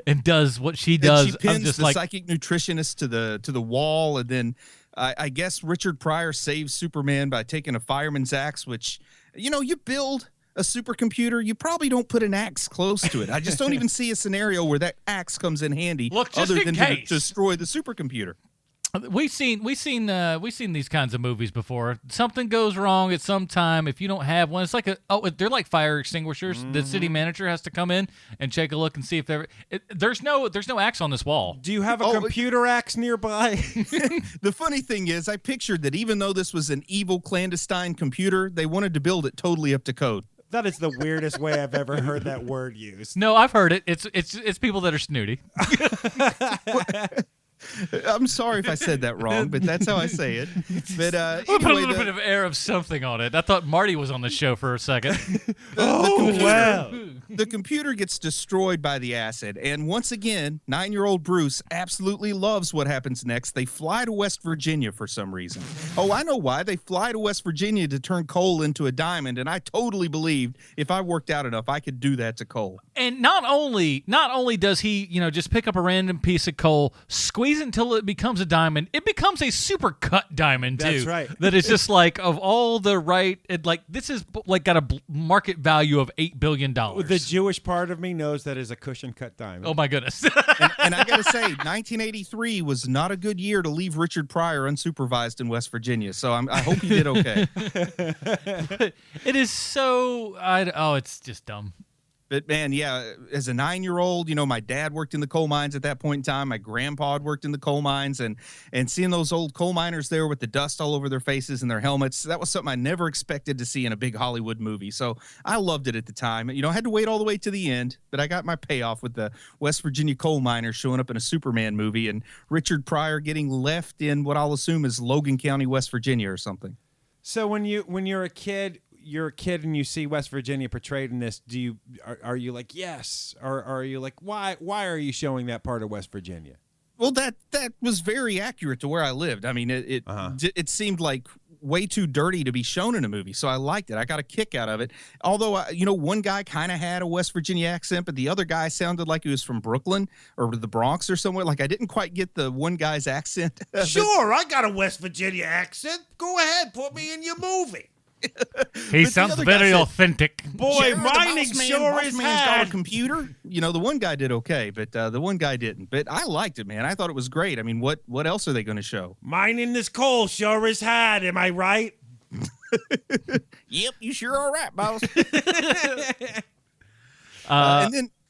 and does what she does, And she pins I'm just the like, psychic nutritionist to the wall, and then I guess Richard Pryor saves Superman by taking a fireman's axe, which you build a supercomputer, you probably don't put an axe close to it. I just don't even see a scenario where that axe comes in handy Look, just other in than case. to destroy the supercomputer. We've seen these kinds of movies before. Something goes wrong at some time. If you don't have one, it's like they're like fire extinguishers. The city manager has to come in and take a look and see if there's no axe on this wall. Do you have a computer axe nearby? The funny thing is, I pictured that even though this was an evil clandestine computer, they wanted to build it totally up to code. That is the weirdest way I've ever heard that word used. No, I've heard it. It's people that are snooty. I'm sorry if I said that wrong, but that's how I say it. But Put a anyway, little bit of air of something on it. I thought Marty was on the show for a second. the computer gets destroyed by the acid, and once again, 9-year-old Bruce absolutely loves what happens next. They fly to West Virginia for some reason. Oh, I know why. They fly to West Virginia to turn coal into a diamond, and I totally believed if I worked out enough, I could do that to coal. And not only does he, just pick up a random piece of coal, squeeze it until it becomes a diamond, it becomes a super cut diamond too. That's right. That is just like of all the this is like got a market value of $8 billion. The Jewish part of me knows that is a cushion cut diamond. Oh my goodness. And I got to say, 1983 was not a good year to leave Richard Pryor unsupervised in West Virginia, so I hope he did okay. It is so it's just dumb. But man, yeah, as a 9-year-old, my dad worked in the coal mines at that point in time. My grandpa had worked in the coal mines, and seeing those old coal miners there with the dust all over their faces and their helmets, that was something I never expected to see in a big Hollywood movie. So I loved it at the time. I had to wait all the way to the end, but I got my payoff with the West Virginia coal miners showing up in a Superman movie and Richard Pryor getting left in what I'll assume is Logan County, West Virginia or something. So when you're a kid and you see West Virginia portrayed in this, are you like yes, or are you like why are you showing that part of West Virginia? Well, that was very accurate to where I lived. I mean, it seemed like way too dirty to be shown in a movie, so I liked it. I got a kick out of it. Although, one guy kind of had a West Virginia accent, but the other guy sounded like he was from Brooklyn or the Bronx or somewhere. Like I didn't quite get the one guy's accent. Sure, I got a West Virginia accent. Go ahead, put me in your movie. He sounds very authentic. Boy, mining sure is got a hard. computer. The one guy did okay, but the one guy didn't. But I liked it, man. I thought it was great. I mean, what else are they going to show? Mining this coal sure is hard. Am I right? Yep, you sure are right, boss.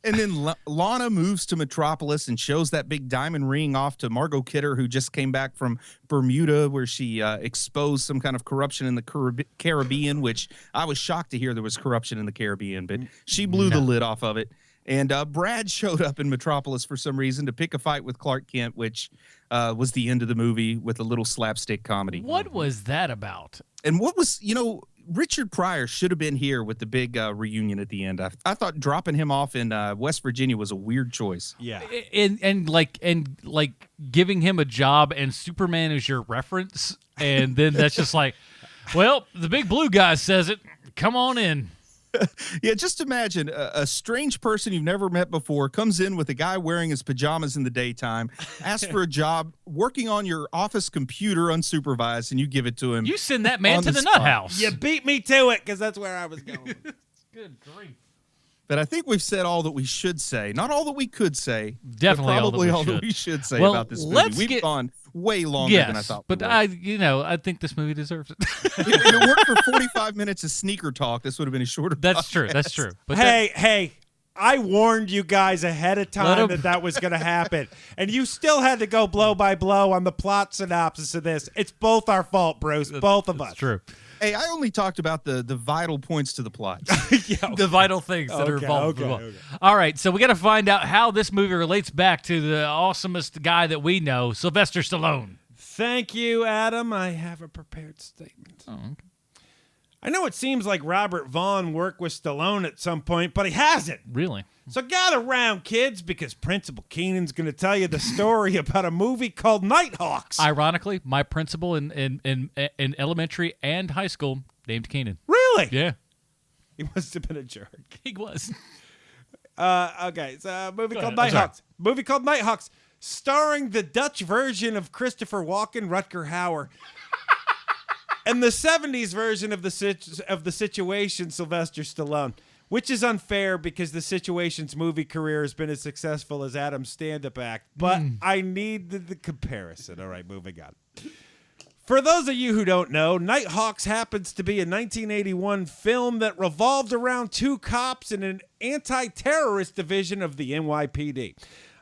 And then Lana moves to Metropolis and shows that big diamond ring off to Margot Kidder, who just came back from Bermuda, where she exposed some kind of corruption in the Caribbean, which I was shocked to hear there was corruption in the Caribbean, but she blew the lid off of it. And Brad showed up in Metropolis for some reason to pick a fight with Clark Kent, which was the end of the movie with a little slapstick comedy. What was that about? And what was, Richard Pryor should have been here with the big reunion at the end. I thought dropping him off in West Virginia was a weird choice. Yeah. And giving him a job and Superman is your reference. And then that's just like, well, the big blue guy says it. come on in. Yeah, just imagine a strange person you've never met before comes in with a guy wearing his pajamas in the daytime, asks for a job working on your office computer unsupervised, and you give it to him. You send that man to the spot. nut house. You beat me to it because that's where I was going. Good grief. But I think we've said all that we should say. Not all that we could say. Definitely but probably all that we should say Well, about this movie. let's We've get- gone way longer than I Yes, thought. but we would. I think this movie deserves it. If it worked for 45 minutes of sneaker talk, this would have been a shorter. That's true. podcast. That's true. But Hey, I warned you guys ahead of time that was going to happen. And you still had to go blow by blow on the plot synopsis of this. It's both our fault, Bruce. Both of us. That's true. Hey, I only talked about the vital points to the plot. The vital things that are Okay, involved. okay. All right, so we got to find out how this movie relates back to the awesomest guy that we know, Sylvester Stallone. Thank you, Adam. I have a prepared statement. Oh, okay. I know it seems like Robert Vaughn worked with Stallone at some point, but he hasn't. Really? So gather round, kids, because Principal Keenan's going to tell you the story about a movie called Nighthawks. Ironically, my principal in elementary and high school named Keenan. Really? Yeah, He must have been a jerk. he was. Okay, so a movie called ahead. I'm Nighthawks. Movie called Nighthawks, starring the Dutch version of Christopher Walken, Rutger Hauer, and the 70s version of the Situation, Sylvester Stallone. Which is unfair because the Situation's movie career has been as successful as Adam's stand-up act. But I need the comparison. All right, moving on. For those of you who don't know, Nighthawks happens to be a 1981 film that revolved around two cops in an anti-terrorist division of the NYPD.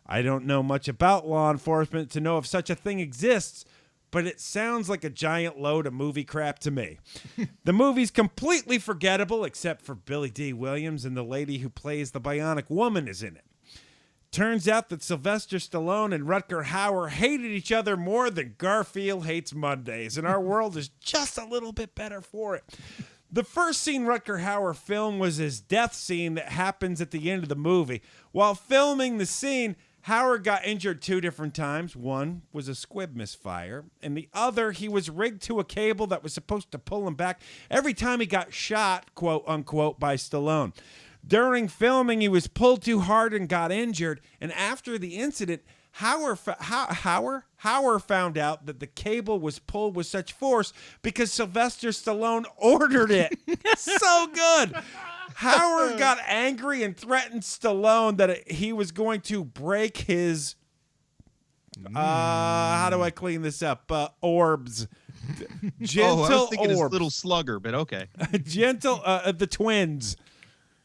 I don't know much about law enforcement to know if such a thing exists, but it sounds like a giant load of movie crap to me. The movie's completely forgettable except for Billy D. Williams, and the lady who plays the Bionic Woman is in it. Turns out that Sylvester Stallone and Rutger Hauer hated each other more than Garfield hates Mondays, and our world is just a little bit better for it. The first scene Rutger Hauer filmed was his death scene that happens at the end of the movie. While filming the scene, Hauer got injured 2 different times. One was a squib misfire, and the other, he was rigged to a cable that was supposed to pull him back every time he got shot, quote unquote, by Stallone. During filming, he was pulled too hard and got injured, and after the incident, Hauer found out that the cable was pulled with such force because Sylvester Stallone ordered it. So good. Hauer got angry and threatened Stallone that he was going to break his how do I clean this up? Orbs. Gentle I was thinking his orbs. little slugger, but okay. Gentle the twins.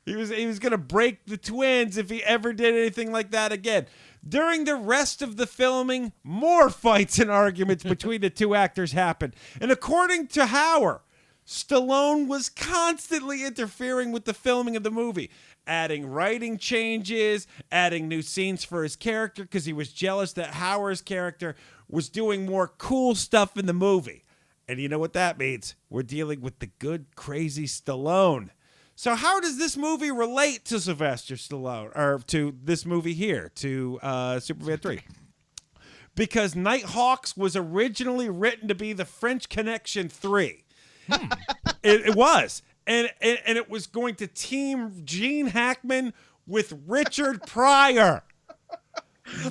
He was going to break the twins if he ever did anything like that again. During the rest of the filming, more fights and arguments between the two actors happened. And according to Hauer, Stallone was constantly interfering with the filming of the movie, adding writing changes, adding new scenes for his character because he was jealous that Hauer's character was doing more cool stuff in the movie. And you know what that means? We're dealing with the good, crazy Stallone. So how does this movie relate to Sylvester Stallone, or to this movie here, to Superman 3? Because Nighthawks was originally written to be the French Connection 3. It was. And it was going to team Gene Hackman with Richard Pryor.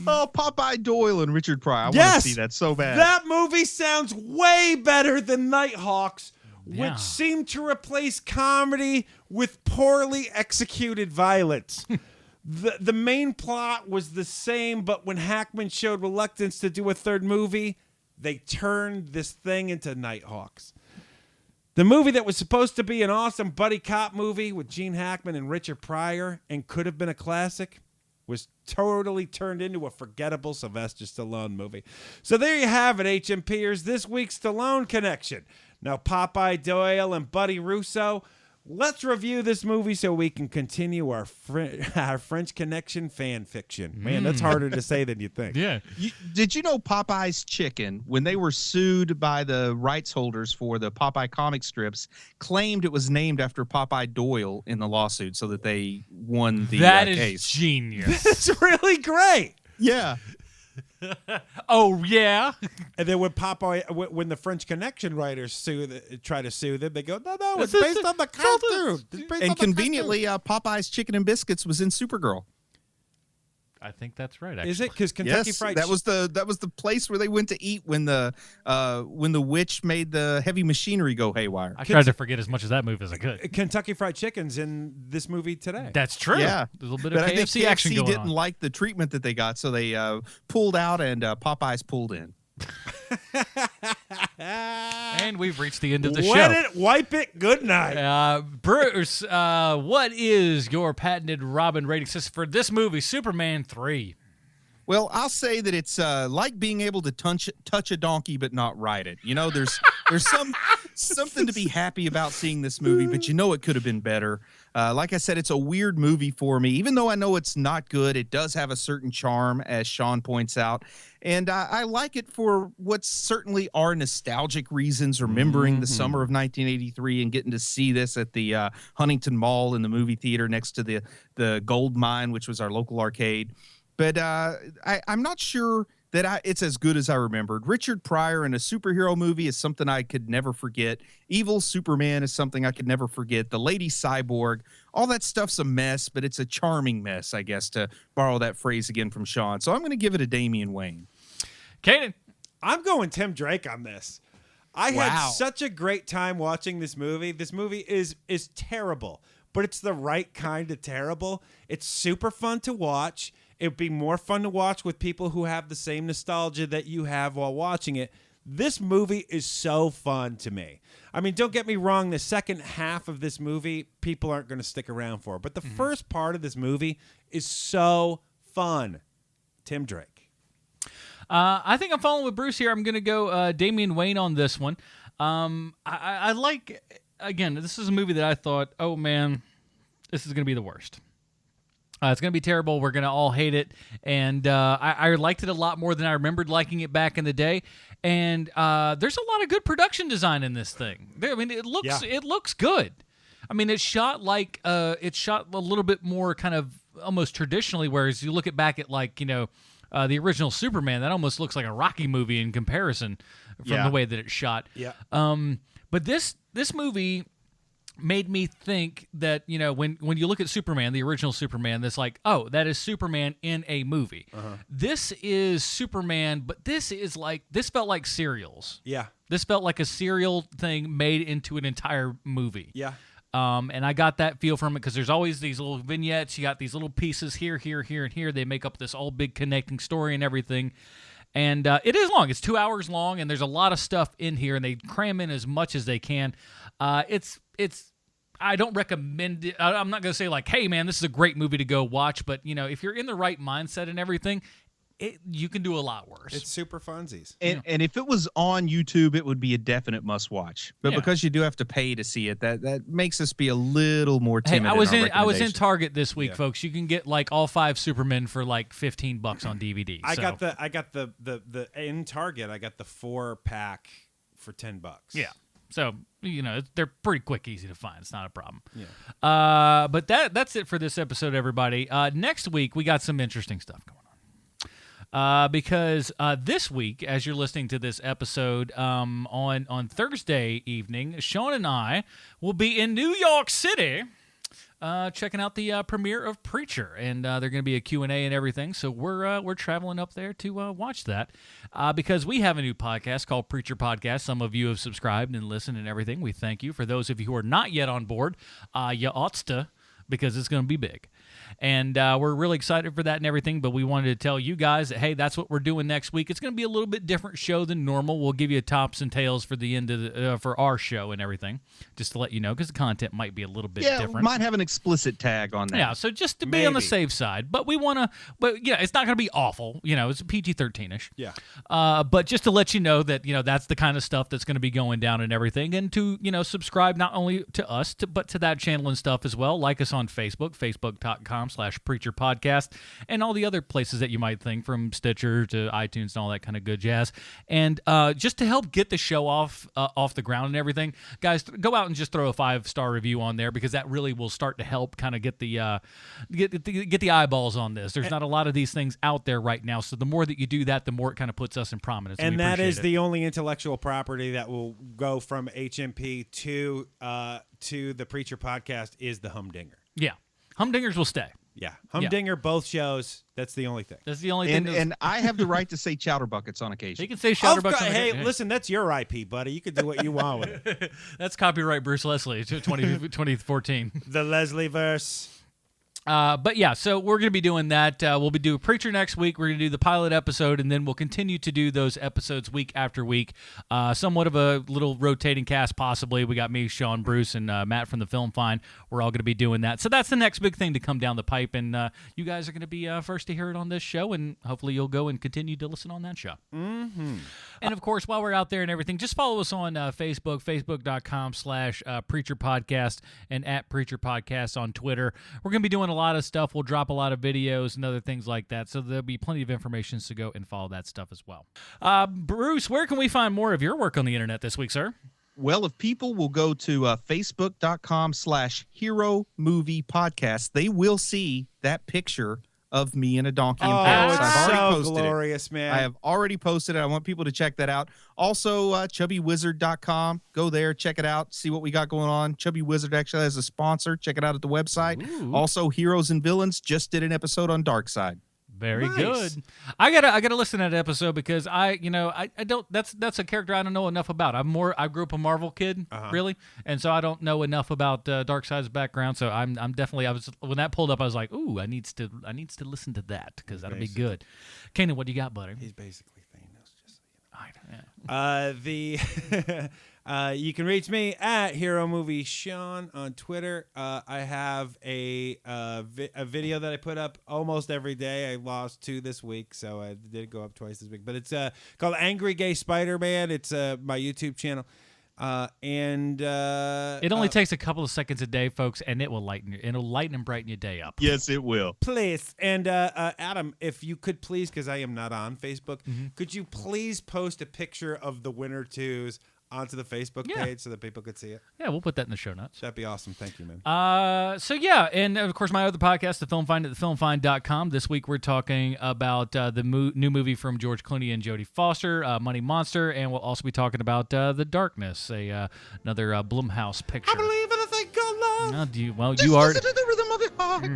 Oh, Popeye Doyle and Richard Pryor. I want Yes! to see that so bad. That movie sounds way better than Nighthawks, Yeah. which seemed to replace comedy with poorly executed violence. The main plot was the same, but when Hackman showed reluctance to do a third movie, they turned this thing into Nighthawks. The movie that was supposed to be an awesome buddy cop movie with Gene Hackman and Richard Pryor and could have been a classic was totally turned into a forgettable Sylvester Stallone movie. So there you have it, HMPers, this week's Stallone connection. Now, Popeye Doyle and Buddy Russo, let's review this movie so we can continue our French Connection fan fiction. Man, that's harder to say than you think. Yeah. Did you know Popeye's Chicken, when they were sued by the rights holders for the Popeye comic strips, claimed it was named after Popeye Doyle in the lawsuit so that they won the That is case? genius. It's really great. Yeah. Oh yeah. And then when when the French Connection writers try to sue them, they go, no, it's based on the cartoon. It's based on And the conveniently, Popeye's Chicken and Biscuits was in Supergirl. I think that's right. Actually. Is it? Because Kentucky Yes, Fried that was the place where they went to eat when the witch made the heavy machinery go haywire. I tried to forget as much of that movie as I could. Kentucky Fried Chicken's in this movie today. That's true. Yeah, There's a little bit of but I think KFC action going didn't on. like the treatment that they got, so they pulled out, and Popeyes pulled in. And we've reached the end of the Wet show. it, wipe it, good night. Bruce, what is your patented Robin rating system for this movie, Superman 3? Well, I'll say that it's like being able to touch a donkey but not ride it. You know, there's something to be happy about seeing this movie, but you know it could have been better. Like I said, it's a weird movie for me. Even though I know it's not good, it does have a certain charm, as Sean points out. And I like it for what certainly are nostalgic reasons, remembering the summer of 1983 and getting to see this at the Huntington Mall in the movie theater next to the Gold Mine, which was our local arcade. But I'm not sure that it's as good as I remembered. Richard Pryor in a superhero movie is something I could never forget. Evil Superman is something I could never forget. The Lady Cyborg, all that stuff's a mess, but it's a charming mess, I guess, to borrow that phrase again from Sean. So I'm going to give it a Damian Wayne. Keenan. I'm going Tim Drake on this. I had such a great time watching this movie. This movie is terrible, but it's the right kind of terrible. It's super fun to watch. It'd be more fun to watch with people who have the same nostalgia that you have while watching it. This movie is so fun to me. I mean, don't get me wrong, the second half of this movie, people aren't going to stick around for. But the first part of this movie is so fun. Tim Drake. I think I'm following with Bruce here. I'm going to go Damian Wayne on this one. I like, again, this is a movie that I thought, oh, man, this is going to be the worst. It's going to be terrible. We're going to all hate it. And I liked it a lot more than I remembered liking it back in the day. And there's a lot of good production design in this thing. I mean, it looks good. I mean, it's shot a little bit more kind of almost traditionally, whereas you look back at like, the original Superman, that almost looks like a Rocky movie in comparison from the way that it's shot. Yeah. But this movie made me think that, when you look at Superman, the original Superman, that's like, oh, that is Superman in a movie. This is Superman, but this felt like serials. Yeah. This felt like a serial thing made into an entire movie. Yeah. And I got that feel from it because there's always these little vignettes. You got these little pieces here, here, here, and here. They make up this all big connecting story and everything. And it is long. It's 2 hours long, and there's a lot of stuff in here, and they cram in as much as they can. I don't recommend it. I'm not going to say like, hey, man, this is a great movie to go watch. But, if you're in the right mindset and everything, you can do a lot worse. It's super funsies. And if it was on YouTube, it would be a definite must watch. But because you do have to pay to see it, that makes us be a little more timid. Hey, I was in Target this week, folks. You can get like all 5 Supermen for like $15 on DVD. I got the in Target. I got the 4-pack for $10. Yeah. So, they're pretty quick, easy to find. It's not a problem. Yeah. But that's it for this episode, everybody. Next week, we got some interesting stuff going on. Because this week, as you're listening to this episode, on Thursday evening, Sean and I will be in New York City checking out the premiere of Preacher, and they're going to be a Q&A and everything. So we're traveling up there to watch that because we have a new podcast called Preacher Podcast. Some of you have subscribed and listened and everything. We thank you. For those of you who are not yet on board, you ought to, because it's going to be big. And we're really excited for that and everything, but we wanted to tell you guys that, hey, that's what we're doing next week. It's going to be a little bit different show than normal. We'll give you tops and tails for the end of for our show and everything, just to let you know, because the content might be a little bit different. Might have an explicit tag on that. Yeah, so just to be on the safe side. But we want to, it's not going to be awful. It's PG-13-ish. Yeah. But just to let you know that, that's the kind of stuff that's going to be going down and everything. And to, subscribe not only to us, but to that channel and stuff as well. Like us on Facebook, facebook.com facebook.com/preacherpodcast, and all the other places that you might think, from Stitcher to iTunes and all that kind of good jazz. And just to help get the show off the ground and everything, guys, go out and just throw a 5-star review on there, because that really will start to help kind of get the get the eyeballs on this. There's not a lot of these things out there right now, so the more that you do that, the more it kind of puts us in prominence. And that is the only intellectual property that will go from HMP to the Preacher Podcast is the Humdinger. Yeah, Humdingers will stay. Yeah, Humdinger, both shows. That's the only thing. That's the only thing. And I have the right to say chowder buckets on occasion. He can say chowder buckets. Hey, listen, that's your IP, buddy. You can do what you want with it. That's copyright Bruce Leslie, 2014. The Leslie verse. But yeah, so we're going to be doing that. We'll be doing Preacher next week. We're going to do the pilot episode, and then we'll continue to do those episodes week after week. Somewhat of a little rotating cast, possibly. We got me, Sean, Bruce, and Matt from the Film Find. We're all going to be doing that. So that's the next big thing to come down the pipe, and you guys are going to be first to hear it on this show, and hopefully you'll go and continue to listen on that show. Mm-hmm. And of course, while we're out there and everything, just follow us on Facebook, facebook.com/Preacher Podcast, and @Preacher Podcast on Twitter. We're going to be doing a lot of stuff. We'll drop a lot of videos and other things like that, so there'll be plenty of information to go and follow that stuff as well. Bruce, where can we find more of your work on the internet this week, sir? Well, if people will go to facebook.com/Hero Movie Podcast, they will see that picture of me and a donkey in Paris. I've already posted glorious, man. I have already posted it. I want people to check that out. Also, chubbywizard.com. Go there, check it out, see what we got going on. Chubby Wizard actually has a sponsor. Check it out at the website. Ooh. Also, Heroes and Villains just did an episode on Darkseid. Very Nice. good. I gotta listen to that episode, because I don't. That's a character I don't know enough about. I grew up a Marvel kid, really, and so I don't know enough about Darkseid's background. So I'm definitely. When that pulled up, I was like, ooh, I needs to listen to that, because that'll be good. Keenan, what do you got, buddy? He's basically Thanos, just so you know. You can reach me at Hero Movie Sean on Twitter. I have a video that I put up almost every day. I lost 2 this week, so I did go up twice this week. But it's called Angry Gay Spider-Man. It's my YouTube channel. It only takes a couple of seconds a day, folks, and it'll lighten and brighten your day up. Yes, it will. Please. And Adam, if you could please, because I am not on Facebook, could you please post a picture of the winner twos onto the Facebook page so that people could see it? Yeah, we'll put that in the show notes. That'd be awesome. Thank you, man. So yeah, and of course my other podcast, The Film Find, at thefilmfind.com. This week we're talking about the new movie from George Clooney and Jodie Foster, Money Monster, and we'll also be talking about The Darkness, another Blumhouse picture. I believe in a thing called love. You are. Listen to the rhythm of it.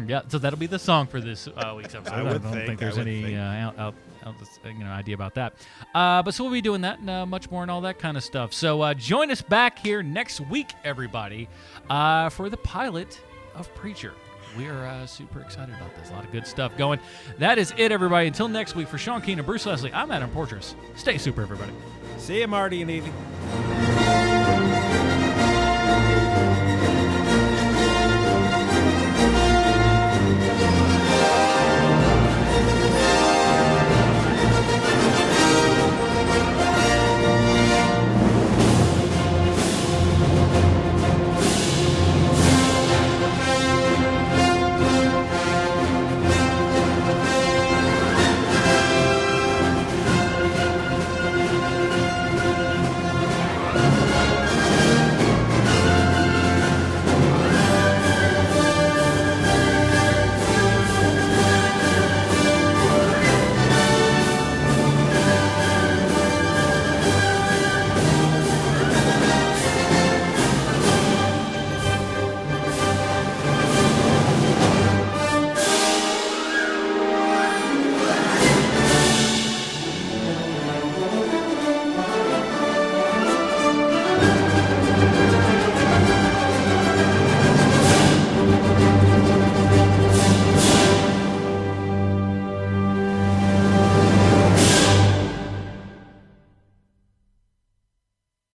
Yeah, so that'll be the song for this week's episode. I don't would think there's any idea about that. But so we'll be doing that and much more and all that kind of stuff. So join us back here next week, everybody, for the pilot of Preacher. We're super excited about this. A lot of good stuff going. That is it, everybody. Until next week, for Sean Keenan, Bruce Leslie, I'm Adam Portrais. Stay super, everybody. See you, Marty and Evie.